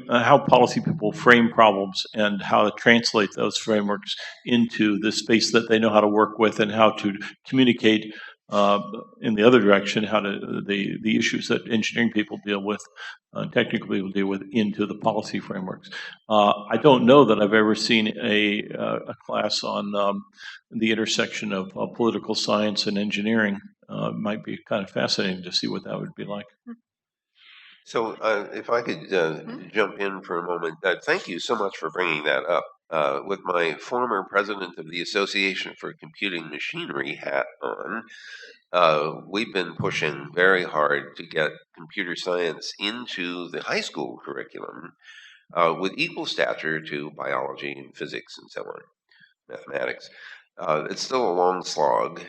how policy people frame problems and how to translate those frameworks into the space that they know how to work with, and how to communicate in the other direction, how to the issues that engineering people deal with, technical people deal with, into the policy frameworks. I don't know that I've ever seen a class on the intersection of political science and engineering. It might be kind of fascinating to see what that would be like. So if I could jump in for a moment, thank you so much for bringing that up. With my former president of the Association for Computing Machinery hat on, we've been pushing very hard to get computer science into the high school curriculum. with equal stature to biology and physics and so on, mathematics. It's still a long slog,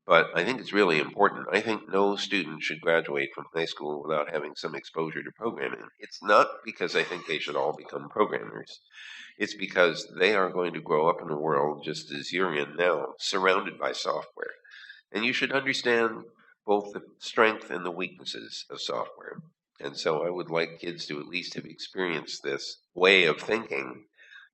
but I think it's really important. I think no student should graduate from high school without having some exposure to programming. It's not because I think they should all become programmers. It's because they are going to grow up in a world just as you're in now, surrounded by software. And you should understand both the strength and the weaknesses of software. And so I would like kids to at least have experienced this way of thinking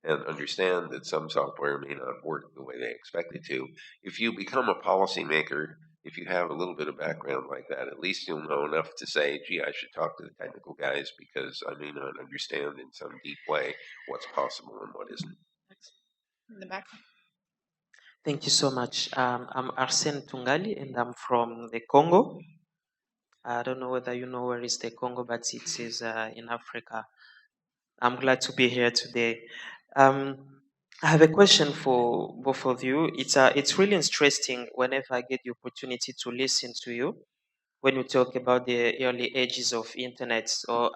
and understand that some software may not work the way they expect it to. If you become a policymaker, if you have a little bit of background like that, at least you'll know enough to say, gee, I should talk to the technical guys because I may not understand in some deep way what's possible and what isn't. In the back. Thank you so much. I'm Arsene Tungali and I'm from the Congo. I don't know whether you know where is the Congo, but it is in Africa. I'm glad to be here today. I have a question for both of you. It's really interesting whenever I get the opportunity to listen to you when you talk about the early ages of internet. So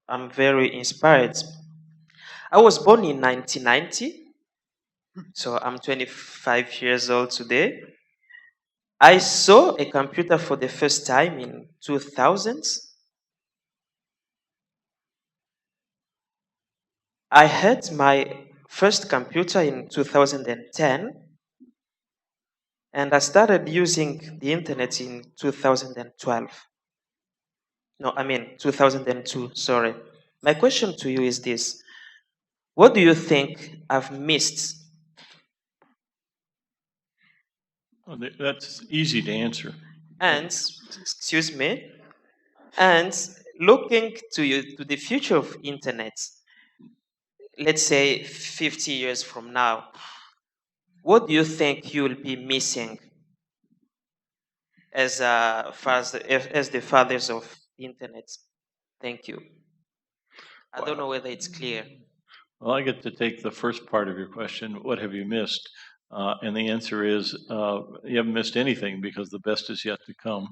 I'm very inspired. I was born in 1990, so I'm 25 years old today. I saw a computer for the first time in 2000s. I had my first computer in 2010, and I started using the internet in 2012. No, I mean 2002, sorry. My question to you is this. What do you think I've missed? Oh, that's easy to answer. And, excuse me, and looking to the future of internet, let's say 50 years from now, what do you think you'll be missing as far as the fathers of the internet? Thank you. I don't know whether it's clear. Well, I get to take the first part of your question. What have you missed? And the answer is you haven't missed anything because the best is yet to come.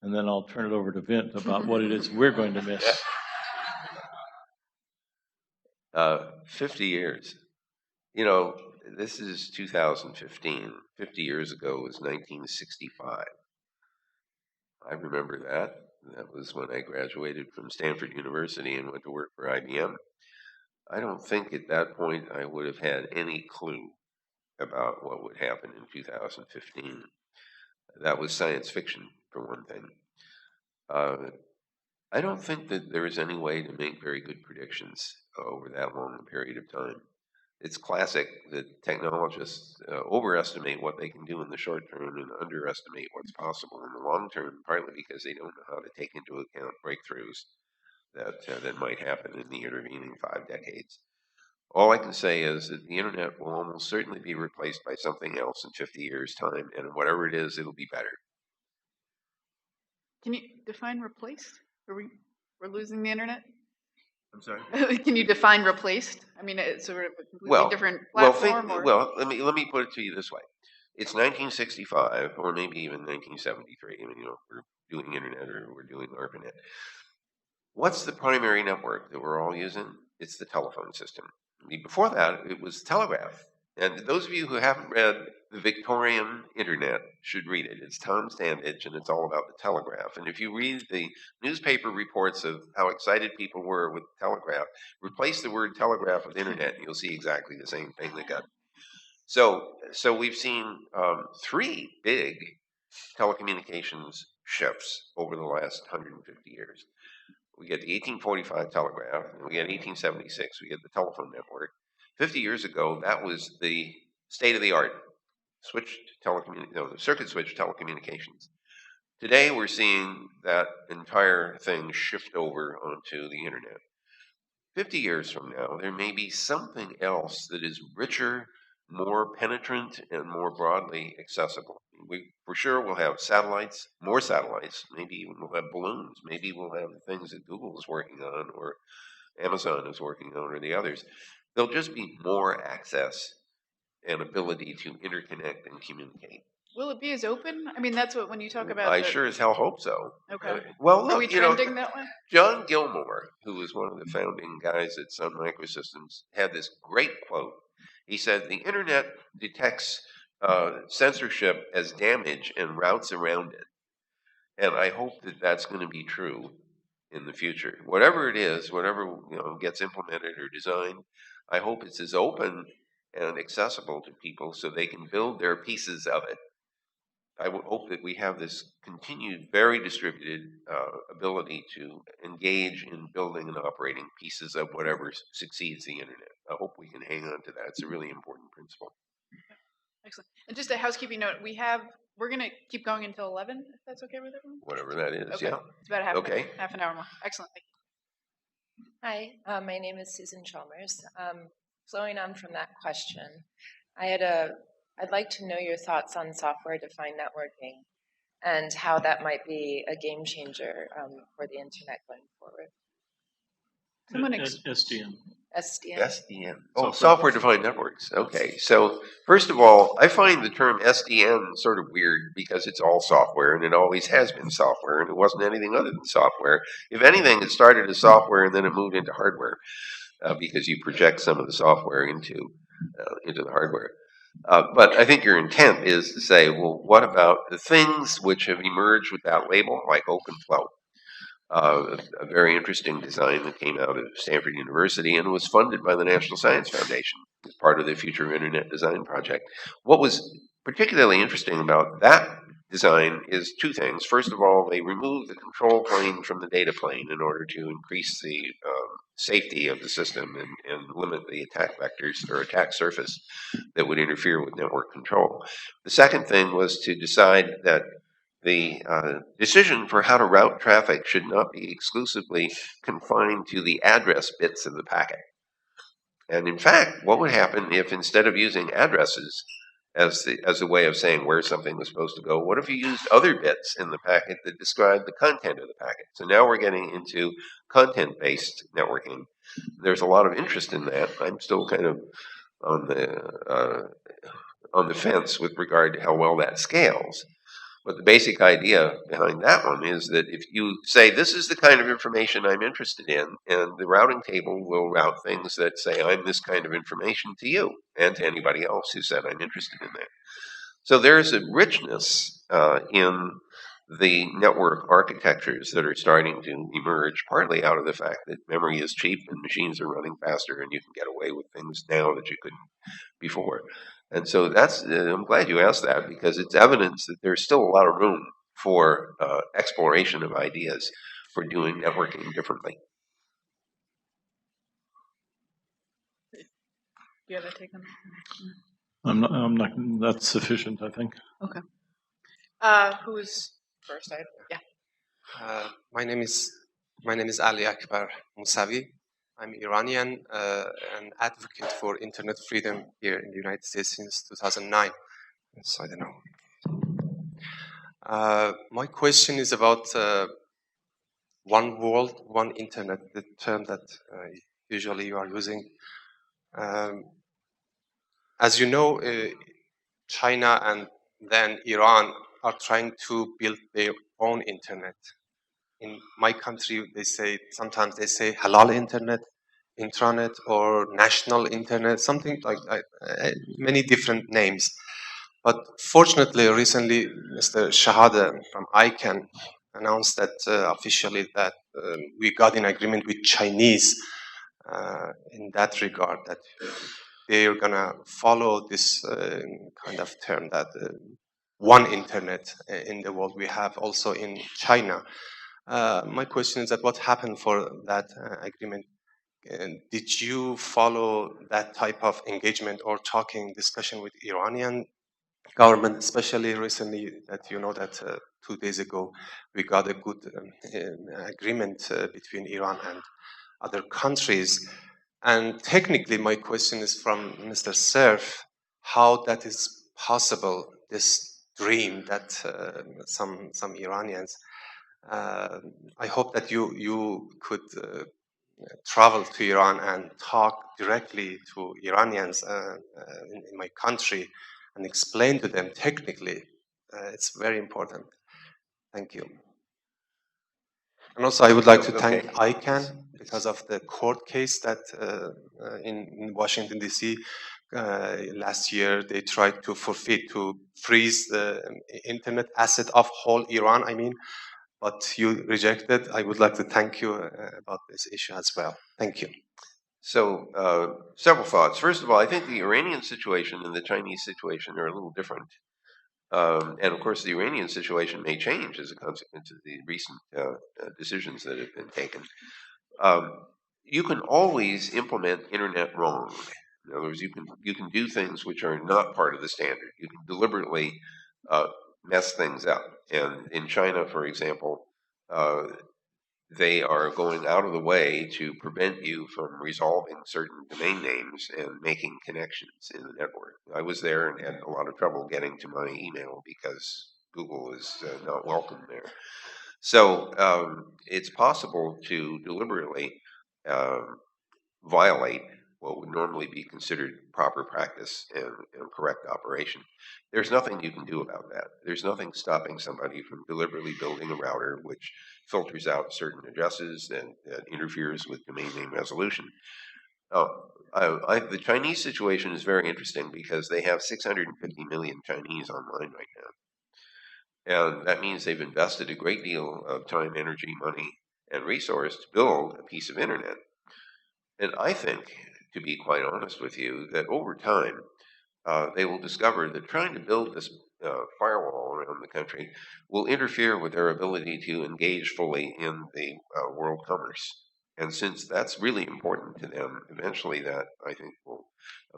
And then I'll turn it over to Vint about what it is we're going to miss. 50 years. You know, this is 2015. 50 years ago was 1965. I remember that. That was when I graduated from Stanford University and went to work for IBM. I don't think at that point I would have had any clue about what would happen in 2015. That was science fiction, for one thing. I don't think that there is any way to make very good predictions over that long a period of time. It's classic that technologists overestimate what they can do in the short term and underestimate what's possible in the long term, partly because they don't know how to take into account breakthroughs that might happen in the intervening 5 decades. All I can say is that the internet will almost certainly be replaced by something else in 50 years' time, and whatever it is, it'll be better. Can you define replaced? We're losing the internet? I'm sorry. Can you define replaced? I mean, it's a completely different platform. Let me put it to you this way: it's 1965, or maybe even 1973. I mean, we're doing internet or we're doing ARPANET. What's the primary network that we're all using? It's the telephone system. I mean, before that, it was telegraph. And those of you who haven't read the Victorian Internet should read it. It's Tom Standage, and it's all about the telegraph. And if you read the newspaper reports of how excited people were with telegraph, replace the word telegraph with internet, and you'll see exactly the same thing that got. So we've seen 3 big telecommunications shifts over the last 150 years. We get the 1845 telegraph, and we get 1876, we get the telephone network. 50 years ago, that was the state of the art, the circuit switch telecommunications. Today, we're seeing that entire thing shift over onto the internet. 50 years from now, there may be something else that is richer, more penetrant, and more broadly accessible. We for sure will have satellites, more satellites, maybe even we'll have balloons, maybe we'll have the things that Google is working on or Amazon is working on or the others. There'll just be more access and ability to interconnect and communicate. Will it be as open? I mean, that's what when you talk about I the. sure as hell hope so. Okay. Well, Are we look, you know, trending that way? John Gilmore, who was one of the founding guys at Sun Microsystems, had this great quote. He said, "The internet detects censorship as damage and routes around it." And I hope that that's going to be true in the future. Whatever it is, whatever gets implemented or designed, I hope it's as open and accessible to people so they can build their pieces of it. I would hope that we have this continued, very distributed ability to engage in building and operating pieces of whatever succeeds the internet. I hope we can hang on to that. It's a really important principle. Excellent. And just a housekeeping note, we're gonna keep going until 11, if that's okay with everyone? Whatever that is, Okay. yeah. It's about Okay. half an hour more. Excellent. Thank you. Hi, my name is Susan Chalmers. Flowing on from that question, I'd like to know your thoughts on software-defined networking and how that might be a game changer for the internet going forward. Someone SDN. SDN. SDN. Oh, software-defined networks. Okay. So first of all, I find the term SDN sort of weird because it's all software and it always has been software and it wasn't anything other than software. If anything, it started as software and then it moved into hardware because you project some of the software into the hardware. But I think your intent is to say, well, what about the things which have emerged with that label, like OpenFlow? A very interesting design that came out of Stanford University and was funded by the National Science Foundation as part of the Future Internet Design Project. What was particularly interesting about that design is two things. First of all, they removed the control plane from the data plane in order to increase the safety of the system and limit the attack vectors or attack surface that would interfere with network control. The second thing was to decide that the decision for how to route traffic should not be exclusively confined to the address bits of the packet. And in fact, what would happen if instead of using addresses as a way of saying where something was supposed to go, what if you used other bits in the packet that describe the content of the packet? So now we're getting into content-based networking. There's a lot of interest in that. I'm still kind of on the fence with regard to how well that scales. But the basic idea behind that one is that if you say, this is the kind of information I'm interested in, and the routing table will route things that say, I'm this kind of information to you and to anybody else who said I'm interested in that. So there's a richness in the network architectures that are starting to emerge, partly out of the fact that memory is cheap and machines are running faster and you can get away with things now that you couldn't before. And so I'm glad you asked that because it's evidence that there's still a lot of room for exploration of ideas for doing networking differently. Do you have a take on I'm not, that's sufficient, I think. that? Who's first? My name is Ali Akbar Musavi. I'm Iranian, an advocate for internet freedom here in the United States since 2009. So I don't know. My question is about one world, one internet, the term that usually you are using. As you know, China and then Iran are trying to build their own internet. In my country, sometimes they say halal internet, intranet, or national internet, something like many different names. But fortunately, recently, Mr. Shahada from ICANN announced that officially that we got an agreement with Chinese in that regard, that they are going to follow this kind of term that one internet in the world we have also in China. My question is that what happened for that agreement? Did you follow that type of engagement or discussion with Iranian government, especially recently that you know that 2 days ago we got a good agreement between Iran and other countries? And technically my question is from Mr. Cerf, how that is possible, this dream that some Iranians I hope that you could travel to Iran and talk directly to Iranians in my country and explain to them technically It's very important. Thank you. And also, I would like to thank Okay. ICANN because of the court case that in Washington, D.C. Last year, they tried to freeze the internet asset of whole Iran, I mean, but you rejected. I would like to thank you about this issue as well. Thank you. So, several thoughts. First of all, I think the Iranian situation and the Chinese situation are a little different. And of course, the Iranian situation may change as a consequence of the recent decisions that have been taken. You can always implement internet wrong. In other words, you can do things which are not part of the standard. You can deliberately mess things up. And in China, for example, they are going out of the way to prevent you from resolving certain domain names and making connections in the network. I was there and had a lot of trouble getting to my email because Google is not welcome there. So it's possible to deliberately violate what would normally be considered proper practice and correct operation. There's nothing you can do about that. There's nothing stopping somebody from deliberately building a router which filters out certain addresses and interferes with domain name resolution. The Chinese situation is very interesting because they have 650 million Chinese online right now. And that means they've invested a great deal of time, energy, money, and resource to build a piece of internet. And I think, to be quite honest with you, that over time, they will discover that trying to build this firewall around the country will interfere with their ability to engage fully in the world commerce. And since that's really important to them, eventually that, I think, will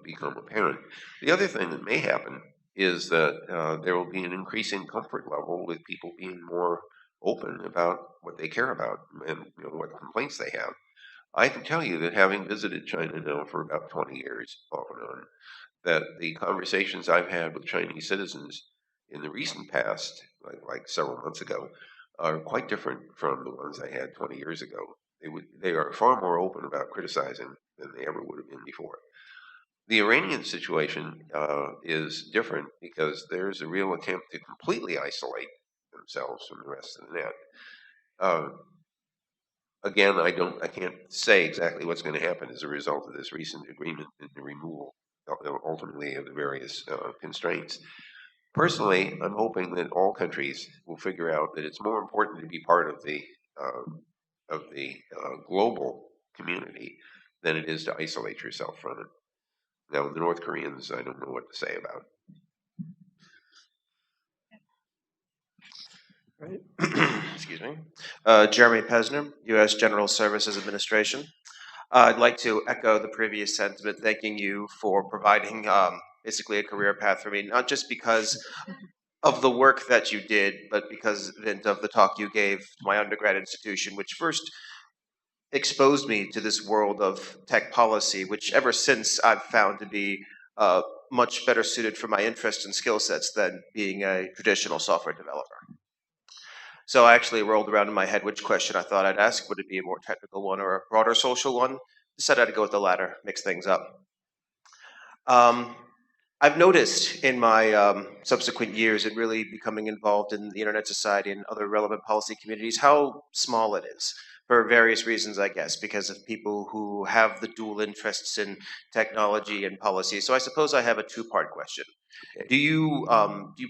become apparent. The other thing that may happen is that there will be an increasing comfort level with people being more open about what they care about and what complaints they have. I can tell you that having visited China now for about 20 years, off and on, that the conversations I've had with Chinese citizens in the recent past, like several months ago, are quite different from the ones I had 20 years ago. They are far more open about criticizing than they ever would have been before. The Iranian situation is different because there's a real attempt to completely isolate themselves from the rest of the net. Again, I can't say exactly what's going to happen as a result of this recent agreement and the removal, ultimately, of the various constraints. Personally, I'm hoping that all countries will figure out that it's more important to be part of the global community than it is to isolate yourself from it. Now, the North Koreans, I don't know what to say about. Excuse me. Jeremy Pesner, U.S. General Services Administration. I'd like to echo the previous sentiment, thanking you for providing basically a career path for me, not just because of the work that you did, but because of the talk you gave to my undergrad institution, which first exposed me to this world of tech policy, which ever since I've found to be much better suited for my interests and skill sets than being a traditional software developer. So I actually rolled around in my head which question I thought I'd ask. Would it be a more technical one or a broader social one? Decided I'd go with the latter, mix things up. I've noticed in my subsequent years in really becoming involved in the Internet Society and other relevant policy communities how small it is, for various reasons, I guess, because of people who have the dual interests in technology and policy. So I suppose I have a two-part question. Do you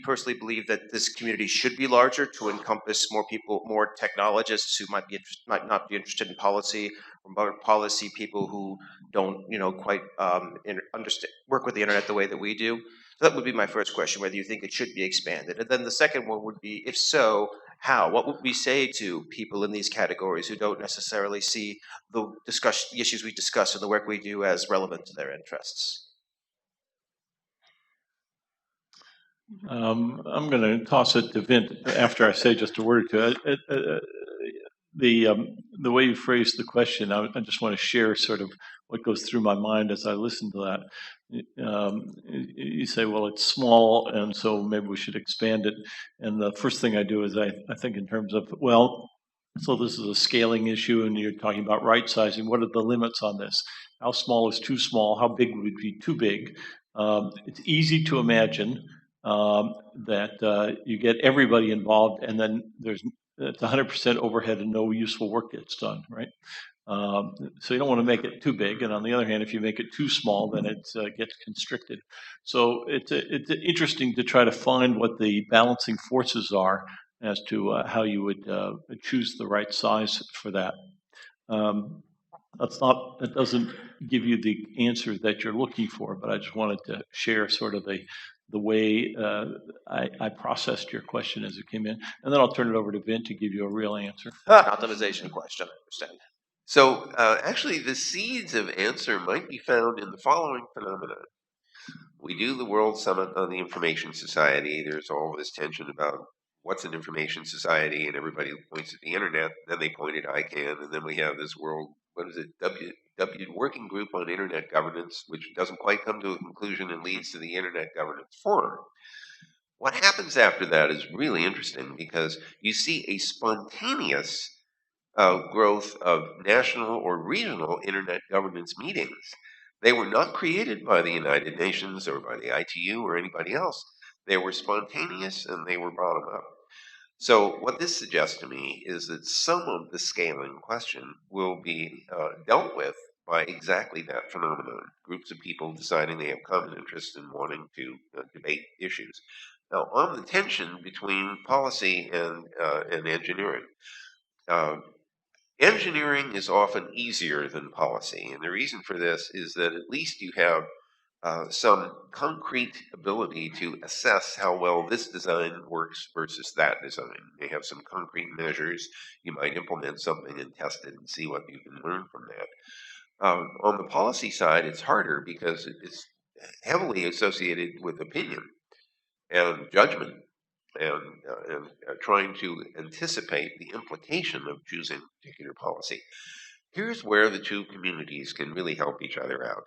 personally believe that this community should be larger to encompass more people, more technologists who might not be interested in policy, or more policy people who don't, quite understand work with the internet the way that we do? So that would be my first question: whether you think it should be expanded. And then the second one would be, if so, how? What would we say to people in these categories who don't necessarily see the issues we discuss and the work we do as relevant to their interests? I'm going to toss it to Vint after I say just a word or two. The way you phrased the question, I just want to share sort of what goes through my mind as I listen to that. You say, well, it's small, and so maybe we should expand it. And the first thing I do is I think in terms of, well, so this is a scaling issue, and you're talking about right sizing. What are the limits on this? How small is too small? How big would be too big? It's easy to imagine that you get everybody involved, and then it's 100% overhead and no useful work gets done, right? So you don't want to make it too big, and on the other hand, if you make it too small, then it gets constricted. So it's interesting to try to find what the balancing forces are as to how you would choose the right size for that. That doesn't give you the answer that you're looking for, but I just wanted to share sort of the way I processed your question as it came in, and then I'll turn it over to Vin to give you a real answer. Optimization question, I understand. So actually, the seeds of answer might be found in the following phenomenon. We do the World Summit on the Information Society. There's all this tension about what's an information society, and everybody points at the internet. Then they point at ICANN, and then we have this Working Group on Internet Governance, which doesn't quite come to a conclusion and leads to the Internet Governance Forum. What happens after that is really interesting because you see a spontaneous growth of national or regional internet governance meetings. They were not created by the United Nations or by the ITU or anybody else. They were spontaneous and they were bottom up. So what this suggests to me is that some of the scaling question will be dealt with by exactly that phenomenon. Groups of people deciding they have common interest in wanting to debate issues. Now, on the tension between policy and engineering, engineering is often easier than policy, and the reason for this is that at least you have some concrete ability to assess how well this design works versus that design. You have some concrete measures. You might implement something and test it and see what you can learn from that. On the policy side, it's harder because it's heavily associated with opinion and judgment and trying to anticipate the implication of choosing a particular policy. Here's where the two communities can really help each other out.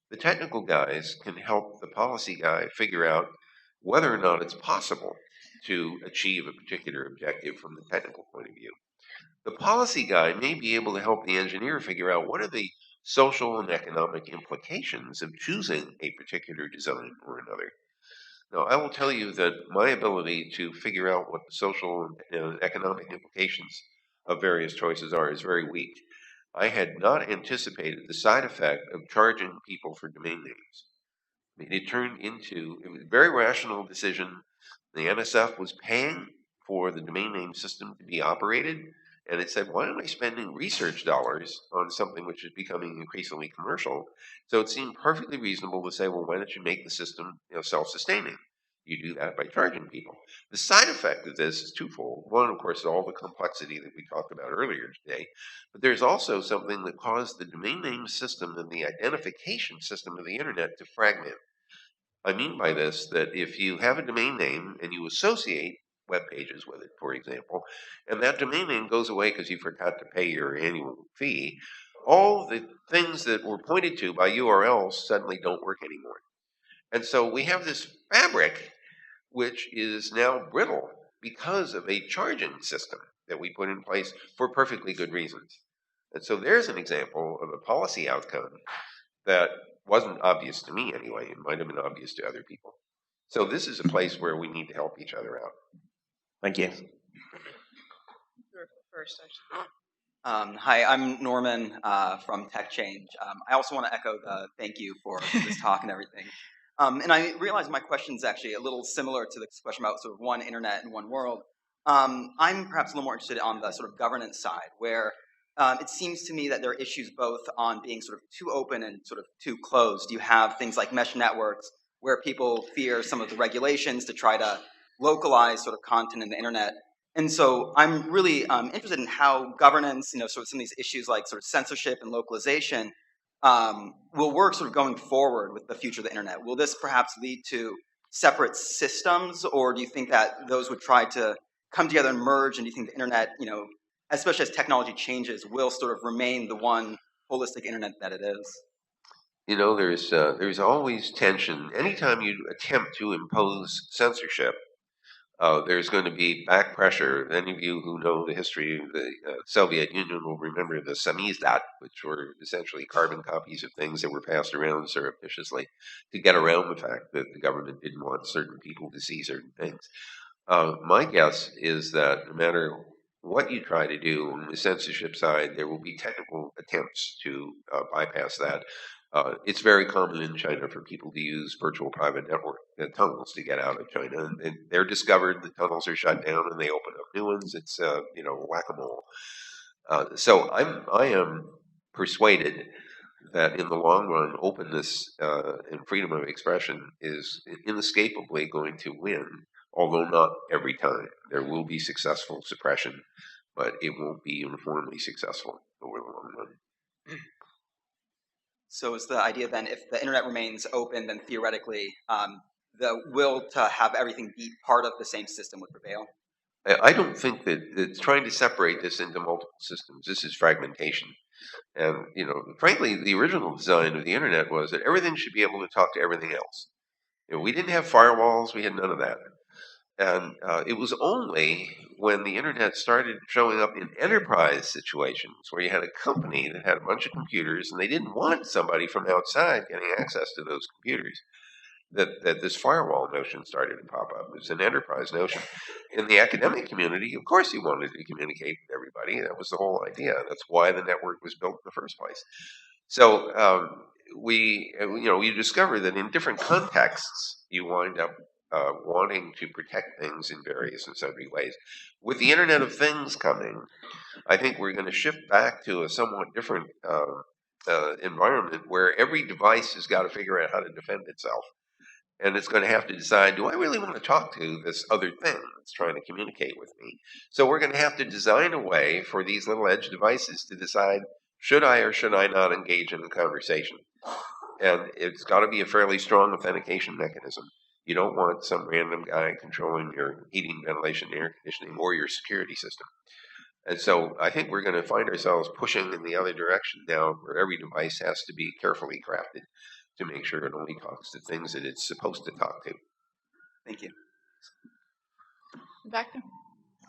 The technical guys can help the policy guy figure out whether or not it's possible to achieve a particular objective from the technical point of view. The policy guy may be able to help the engineer figure out what are the social and economic implications of choosing a particular design or another. Now, I will tell you that my ability to figure out what the social and economic implications of various choices are is very weak. I had not anticipated the side effect of charging people for domain names. I mean, it was a very rational decision. The NSF was paying for the domain name system to be operated, and it said, why am I spending research dollars on something which is becoming increasingly commercial? So it seemed perfectly reasonable to say, well, why don't you make the system self-sustaining? You do that by charging people. The side effect of this is twofold. One, of course, is all the complexity that we talked about earlier today, but there's also something that caused the domain name system and the identification system of the internet to fragment. I mean by this that if you have a domain name and you associate web pages with it, for example, and that domain name goes away because you forgot to pay your annual fee, all the things that were pointed to by URLs suddenly don't work anymore. And so we have this fabric which is now brittle because of a charging system that we put in place for perfectly good reasons. And so there's an example of a policy outcome that wasn't obvious to me anyway. It might have been obvious to other people. So this is a place where we need to help each other out. Thank you. First, Hi, I'm Norman from Tech Change. I also want to echo the thank you for this talk and everything. And I realize my question is actually a little similar to this question about sort of one internet and one world. I'm perhaps a little more interested on the sort of governance side, where it seems to me that there are issues both on being sort of too open and sort of too closed. You have things like mesh networks, where people fear some of the regulations to try to localize sort of content in the internet. And so I'm really interested in how governance, sort of some of these issues like sort of censorship and localization will work sort of going forward with the future of the internet. Will this perhaps lead to separate systems, or do you think that those would try to come together and merge, and do you think the internet, especially as technology changes, will sort of remain the one holistic internet that it is? There's always tension. Anytime you attempt to impose censorship, there's going to be back pressure. Any of you who know the history of the Soviet Union will remember the samizdat, which were essentially carbon copies of things that were passed around surreptitiously to get around the fact that the government didn't want certain people to see certain things. My guess is that no matter what you try to do on the censorship side, there will be technical attempts to bypass that. It's very common in China for people to use virtual private network tunnels to get out of China, and they're discovered. The tunnels are shut down, and they open up new ones. It's whack-a-mole. So I am persuaded that in the long run, openness and freedom of expression is inescapably going to win. Although not every time, there will be successful suppression, but it won't be uniformly successful over the long run. So is the idea then, if the internet remains open, then theoretically, the will to have everything be part of the same system would prevail? I don't think that it's trying to separate this into multiple systems. This is fragmentation. And, frankly, the original design of the internet was that everything should be able to talk to everything else. We didn't have firewalls. We had none of that. And it was only when the internet started showing up in enterprise situations where you had a company that had a bunch of computers and they didn't want somebody from outside getting access to those computers that this firewall notion started to pop up. It was an enterprise notion. In the academic community, of course, you wanted to communicate with everybody. That was the whole idea. That's why the network was built in the first place. So you discover that in different contexts, you wind up wanting to protect things in various and sundry ways. With the Internet of Things coming, I think we're going to shift back to a somewhat different environment where every device has got to figure out how to defend itself. And it's going to have to decide, do I really want to talk to this other thing that's trying to communicate with me? So we're going to have to design a way for these little edge devices to decide, should I or should I not engage in a conversation? And it's got to be a fairly strong authentication mechanism. You don't want some random guy controlling your heating, ventilation, air conditioning, or your security system. And so I think we're going to find ourselves pushing in the other direction now, where every device has to be carefully crafted to make sure it only talks to things that it's supposed to talk to. Thank you. Back there.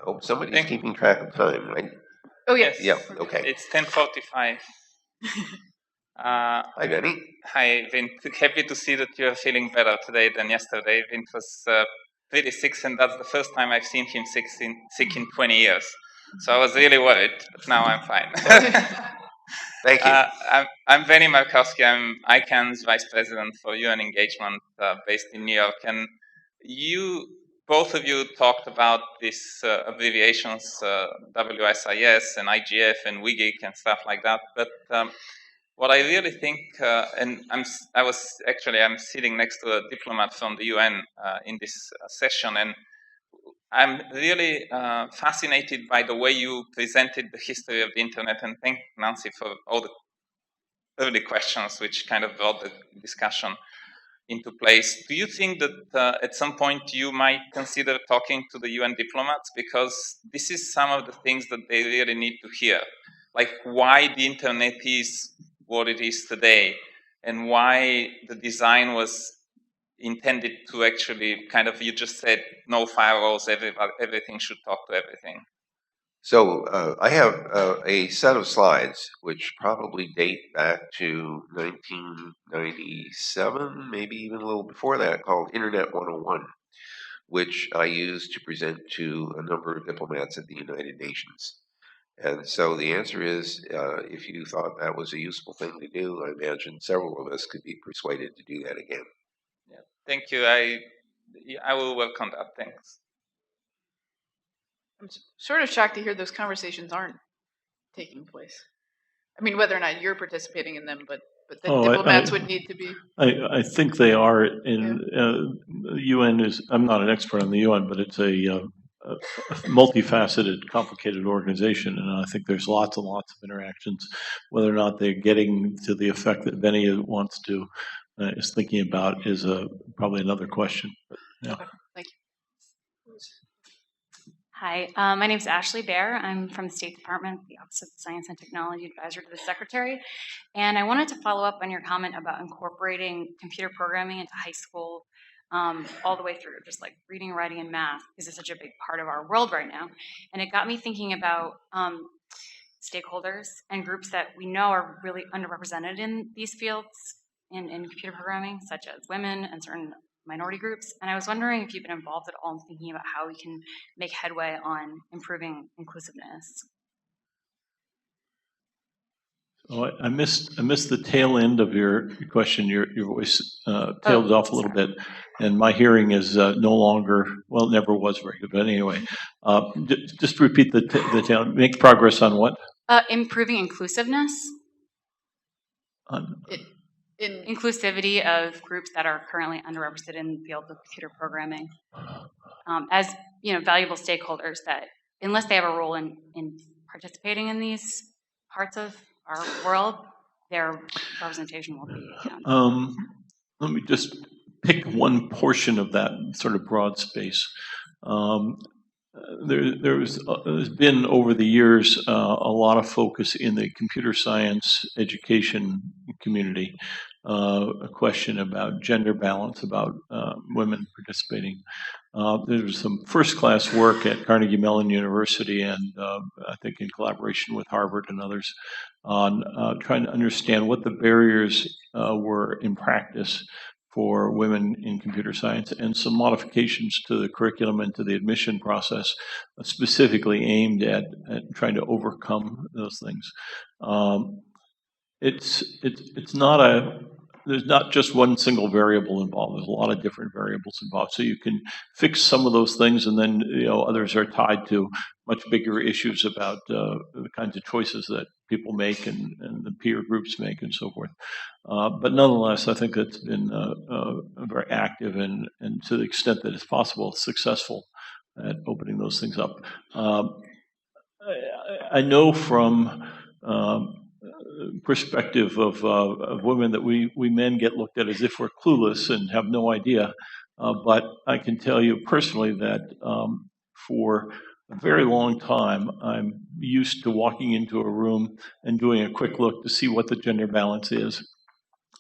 Oh, somebody's keeping track of time, right? Oh, yes. Yeah, okay. It's 10:45. Hi, Benny. Hi, Vint. Happy to see that you're feeling better today than yesterday. Vint was pretty sick, and that's the first time I've seen him sick in 20 years. So I was really worried, but now I'm fine. Thank you. I'm Benny Markowski. I'm ICANN's Vice President for UN Engagement based in New York. And both of you talked about these abbreviations, WSIS and IGF and WIGIC and stuff like that. But what I really think, and I'm sitting next to a diplomat from the UN in this session, and I'm really fascinated by the way you presented the history of the internet, and thank Nancy for all the early questions which kind of brought the discussion into place. Do you think that at some point you might consider talking to the UN diplomats? Because this is some of the things that they really need to hear, like why the internet is what it is today, and why the design was intended to actually kind of, you just said, no firewalls, everything should talk to everything. So I have a set of slides which probably date back to 1997, maybe even a little before that, called Internet 101, which I used to present to a number of diplomats at the United Nations. And so the answer is, if you thought that was a useful thing to do, I imagine several of us could be persuaded to do that again. Yeah, thank you. I will work on that. Thanks. I'm sort of shocked to hear those conversations aren't taking place. I mean, whether or not you're participating in them, but the diplomats would need to be. I think they are. In the UN is. I'm not an expert on the UN, but it's a multifaceted, complicated organization, and I think there's lots and lots of interactions. Whether or not they're getting to the effect that Benny wants to is thinking about is probably another question. But, yeah. Okay, thank you. Hi, my name is Ashley Baer. I'm from the State Department, the Office of Science and Technology Advisor to the Secretary. And I wanted to follow up on your comment about incorporating computer programming into high school all the way through, just like reading, writing, and math, because it's such a big part of our world right now. And it got me thinking about stakeholders and groups that we know are really underrepresented in these fields in computer programming, such as women and certain minority groups. And I was wondering if you've been involved at all in thinking about how we can make headway on improving inclusiveness. Oh, I missed the tail end of your question. Your voice tailed off a little bit, and my hearing is no longer, well, it never was very good. But anyway, just repeat the tail. Make progress on what? Improving inclusiveness. Inclusivity of groups that are currently underrepresented in the field of computer programming, as valuable stakeholders that, unless they have a role in participating in these parts of our world, their representation will be counted. Let me just pick one portion of that sort of broad space. There's been over the years a lot of focus in the computer science education community, a question about gender balance, about women participating. There was some first-class work at Carnegie Mellon University, and I think in collaboration with Harvard and others, on trying to understand what the barriers were in practice for women in computer science, and some modifications to the curriculum and to the admission process, specifically aimed at trying to overcome those things. It's not there's not just one single variable involved. There's a lot of different variables involved. So you can fix some of those things, and then others are tied to much bigger issues about the kinds of choices that people make and the peer groups make and so forth. But nonetheless, I think that's been very active and to the extent that it's possible, successful at opening those things up. I know from perspective of women that we men get looked at as if we're clueless and have no idea. But I can tell you personally that for a very long time, I'm used to walking into a room and doing a quick look to see what the gender balance is.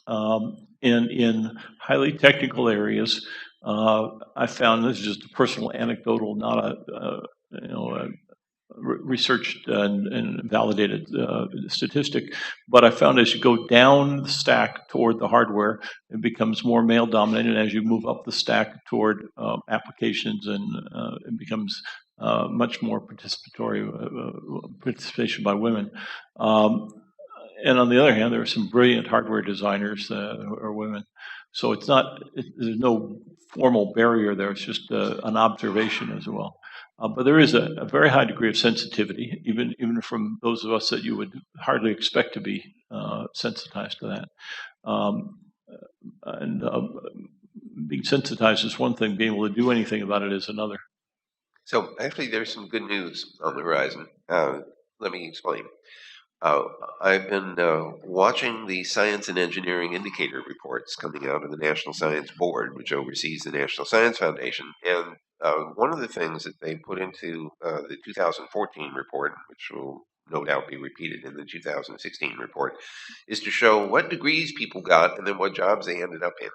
And in highly technical areas, I found, this is just a personal anecdotal, not a researched and validated statistic, but I found as you go down the stack toward the hardware, it becomes more male dominated. As you move up the stack toward applications, and it becomes much more participation by women. And on the other hand, there are some brilliant hardware designers who are women. So it's not, there's no formal barrier there. It's just an observation as well. But there is a very high degree of sensitivity, even from those of us that you would hardly expect to be sensitized to that. Being sensitized is one thing; being able to do anything about it is another. So actually, there's some good news on the horizon. Let me explain. I've been watching the science and engineering indicator reports coming out of the National Science Board, which oversees the National Science Foundation, and one of the things that they put into the 2014 report, which will no doubt be repeated in the 2016 report, is to show what degrees people got and then what jobs they ended up in.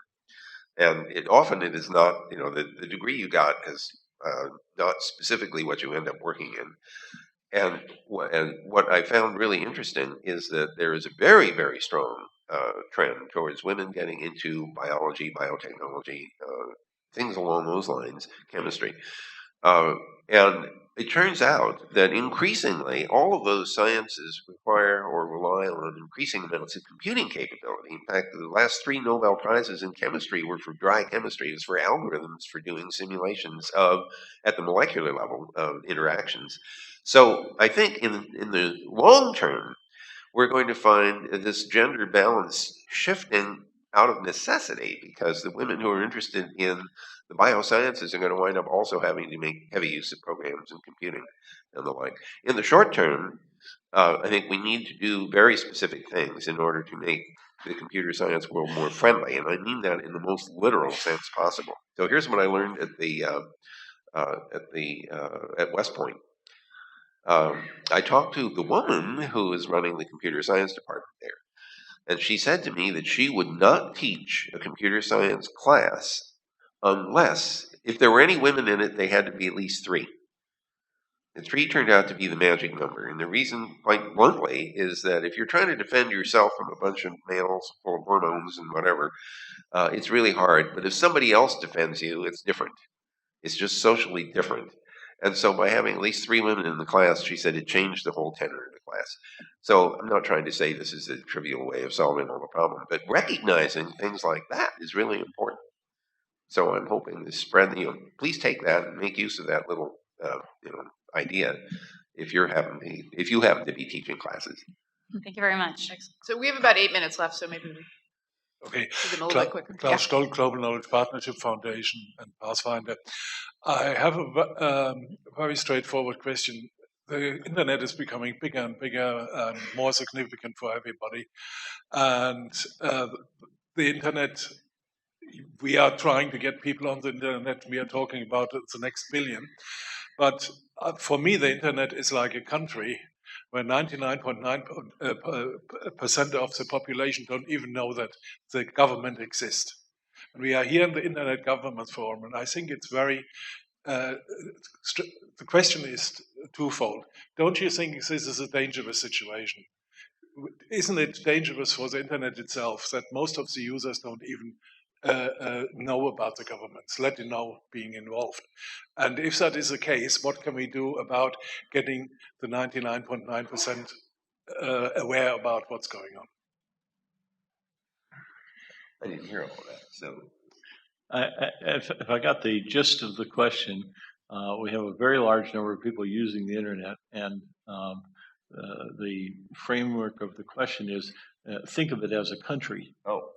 And often it is not, the degree you got is not specifically what you end up working in. And what I found really interesting is that there is a very, very strong trend towards women getting into biology, biotechnology, things along those lines, chemistry. And it turns out that increasingly all of those sciences require or rely on increasing amounts of computing capability. In fact, the last 3 Nobel Prizes in chemistry were for dry chemistry. It was for algorithms for doing simulations at the molecular level of interactions. So I think in the long term, we're going to find this gender balance shifting out of necessity, because the women who are interested in the biosciences are going to wind up also having to make heavy use of programs and computing and the like. In the short term, I think we need to do very specific things in order to make the computer science world more friendly, and I mean that in the most literal sense possible. So here's what I learned at West Point. I talked to the woman who is running the computer science department there, and she said to me that she would not teach a computer science class unless, if there were any women in it, they had to be at least 3. And 3 turned out to be the magic number. And the reason, quite bluntly, is that if you're trying to defend yourself from a bunch of males full of hormones and whatever, it's really hard. But if somebody else defends you, it's different. It's just socially different. And so by having at least 3 women in the class, she said it changed the whole tenor of the class. So I'm not trying to say this is a trivial way of solving all the problem, but recognizing things like that is really important. So I'm hoping to spread, please take that and make use of that little, idea if you happen to be teaching classes. Thank you very much. So we have about 8 minutes left, so maybe we Okay, do them a little bit quicker. Klaus Stoll, Global Knowledge Partnership Foundation and Pathfinder. I have a very straightforward question. The internet is becoming bigger and bigger and more significant for everybody. And the internet, we are trying to get people on the internet. We are talking about the next billion. But for me, the internet is like a country where 99.9% of the population don't even know that the government exists. And we are here in the Internet Governance Forum, and I think it's very, the question is twofold. Don't you think this is a dangerous situation? Isn't it dangerous for the internet itself that most of the users don't even know about the governments, let alone being involved? And if that is the case, what can we do about getting the 99.9% aware about what's going on? I didn't hear all that. So, if I got the gist of the question, we have a very large number of people using the internet, and the framework of the question is think of it as a country. Oh.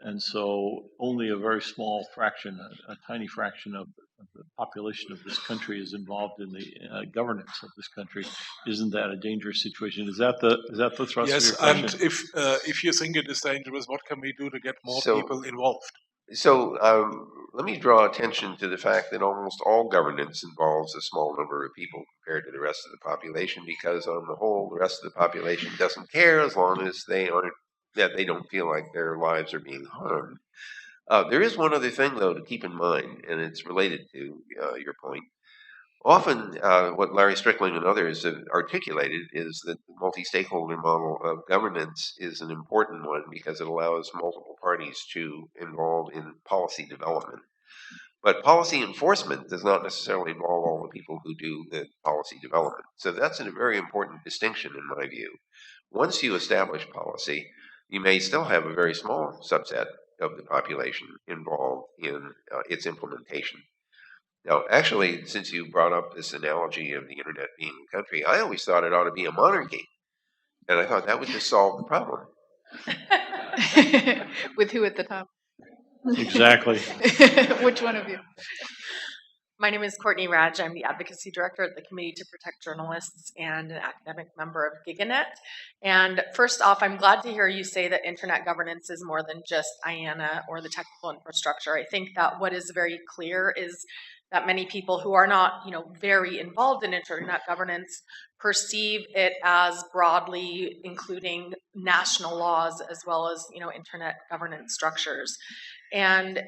And so only a very small fraction, a tiny fraction of the population of this country is involved in the governance of this country. Isn't that a dangerous situation? Is that the thrust yes, of your question? and if you think it is dangerous, what can we do to get more people involved? So let me draw attention to the fact that almost all governance involves a small number of people compared to the rest of the population, because on the whole, the rest of the population doesn't care as long as they don't feel like their lives are being harmed. There is one other thing, though, to keep in mind, and it's related to your point. Often, what Larry Strickling and others have articulated is that the multi-stakeholder model of governance is an important one because it allows multiple parties to involve in policy development. But policy enforcement does not necessarily involve all the people who do the policy development. So that's a very important distinction in my view. Once you establish policy, you may still have a very small subset of the population involved in its implementation. Now, actually, since you brought up this analogy of the internet being a country, I always thought it ought to be a monarchy. And I thought that would just solve the problem. With who at the top? Exactly. Which one of you? My name is Courtney Raj. I'm the Advocacy Director at the Committee to Protect Journalists and an academic member of GigaNet. And first off, I'm glad to hear you say that internet governance is more than just IANA or the technical infrastructure. I think that what is very clear is that many people who are not, very involved in internet governance perceive it as broadly including national laws as well as, internet governance structures. And,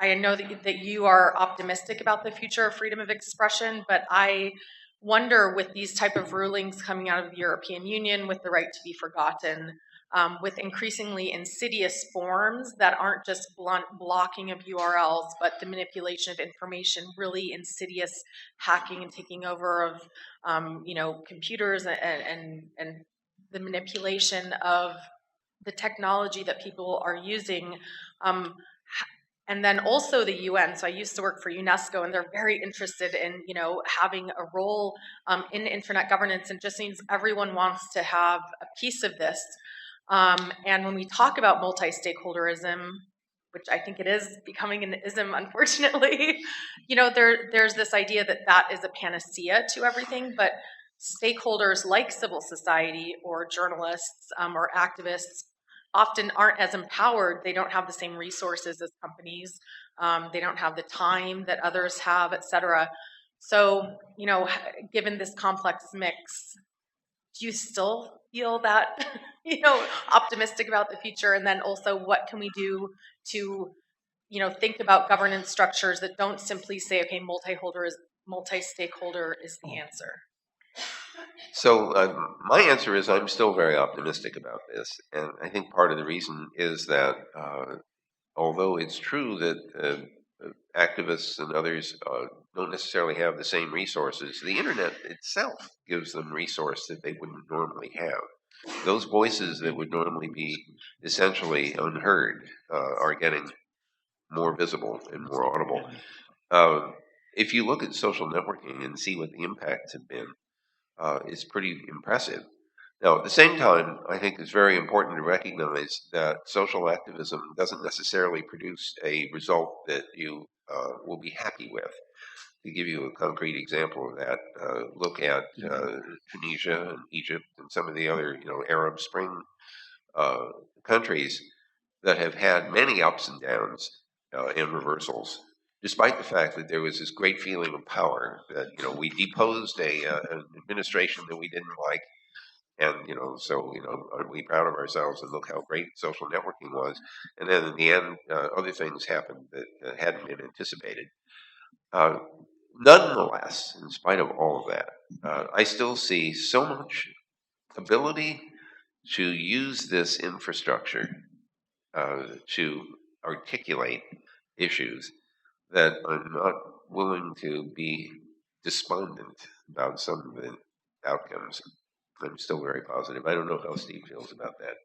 I know that you are optimistic about the future of freedom of expression, but I wonder, with these type of rulings coming out of the European Union, with the right to be forgotten, with increasingly insidious forms that aren't just blunt blocking of URLs, but the manipulation of information, really insidious hacking and taking over of, computers and the manipulation of the technology that people are using. And then also the UN. So I used to work for UNESCO, and they're very interested in, having a role in internet governance, and just means everyone wants to have a piece of this. And when we talk about multi-stakeholderism, which I think it is becoming an ism, unfortunately, there's this idea that is a panacea to everything, but stakeholders like civil society or journalists or activists often aren't as empowered. They don't have the same resources as companies. They don't have the time that others have, et cetera. So, given this complex mix, do you still feel that, optimistic about the future? And then also, what can we do to, think about governance structures that don't simply say, okay, multi-stakeholder is the answer? So my answer is I'm still very optimistic about this, and I think part of the reason is that although it's true that activists and others don't necessarily have the same resources, the internet itself gives them resource that they wouldn't normally have. Those voices that would normally be essentially unheard are getting more visible and more audible. If you look at social networking and see what the impacts have been, it's pretty impressive. Now, at the same time, I think it's very important to recognize that social activism doesn't necessarily produce a result that you will be happy with. To give you a concrete example of that, look at Tunisia and Egypt and some of the other, Arab Spring countries that have had many ups and downs and reversals, despite the fact that there was this great feeling of power that, we deposed an administration that we didn't like. And, so, aren't we proud of ourselves, and look how great social networking was. And then in the end, other things happened that hadn't been anticipated. Nonetheless, in spite of all of that, I still see so much ability to use this infrastructure to articulate issues that I'm not willing to be despondent about some of the outcomes. I'm still very positive. I don't know how Steve feels about that.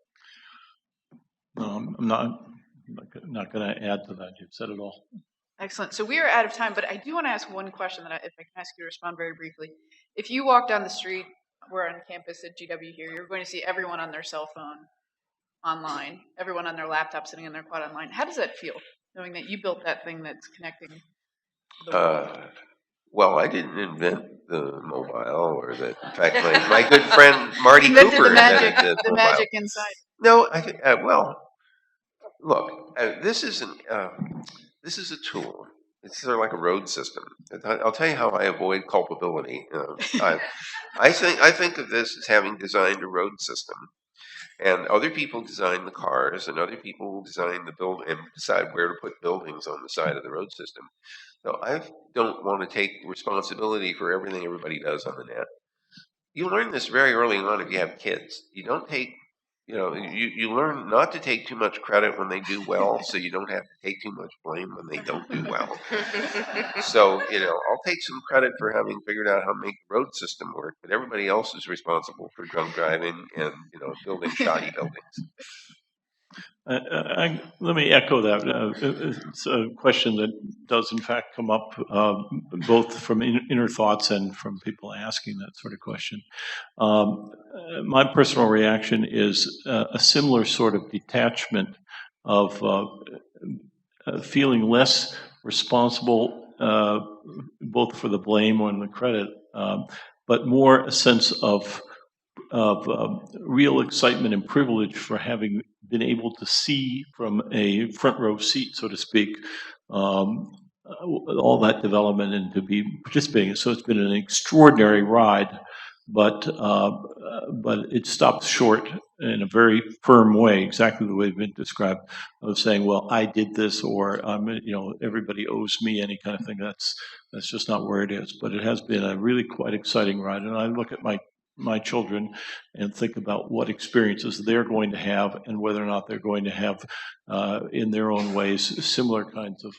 No, I'm not going to add to that. You've said it all. Excellent. So we are out of time, but I do want to ask one question that if I can ask you to respond very briefly. If you walk down the street, we're on campus at GW here, you're going to see everyone on their cell phone online, everyone on their laptop sitting in their quad online. How does that feel, knowing that you built that thing that's connecting the world? Well, I didn't invent the mobile, or that. In fact, my good friend Marty Invented Cooper the magic, invented the mobile. magic inside. No, I think. Well, look, this is a tool. It's sort of like a road system. I'll tell you how I avoid culpability. I think of this as having designed a road system, and other people design the cars, and other people design the build and decide where to put buildings on the side of the road system. So I don't want to take responsibility for everything everybody does on the net. You learn this very early on if you have kids. You don't take, you learn not to take too much credit when they do well, so you don't have to take too much blame when they don't do well. So, I'll take some credit for having figured out how to make the road system work, but everybody else is responsible for drunk driving and, building shoddy buildings. Let me echo that. It's a question that does, in fact, come up both from inner thoughts and from people asking that sort of question. My personal reaction is a similar sort of detachment of feeling less responsible, both for the blame and the credit, but more a sense of real excitement and privilege for having been able to see from a front row seat, so to speak, all that development and to be participating. So it's been an extraordinary ride, but it stopped short in a very firm way, exactly the way it's been described, of saying, well, I did this, or everybody owes me any kind of thing. That's just not where it is. But it has been a really quite exciting ride, and I look at my children and think about what experiences they're going to have and whether or not they're going to have, in their own ways, similar kinds of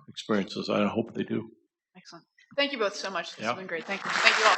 experiences. I hope they do. Excellent. Thank you both so much. This has Yeah. been great. Thank you. Thank you all.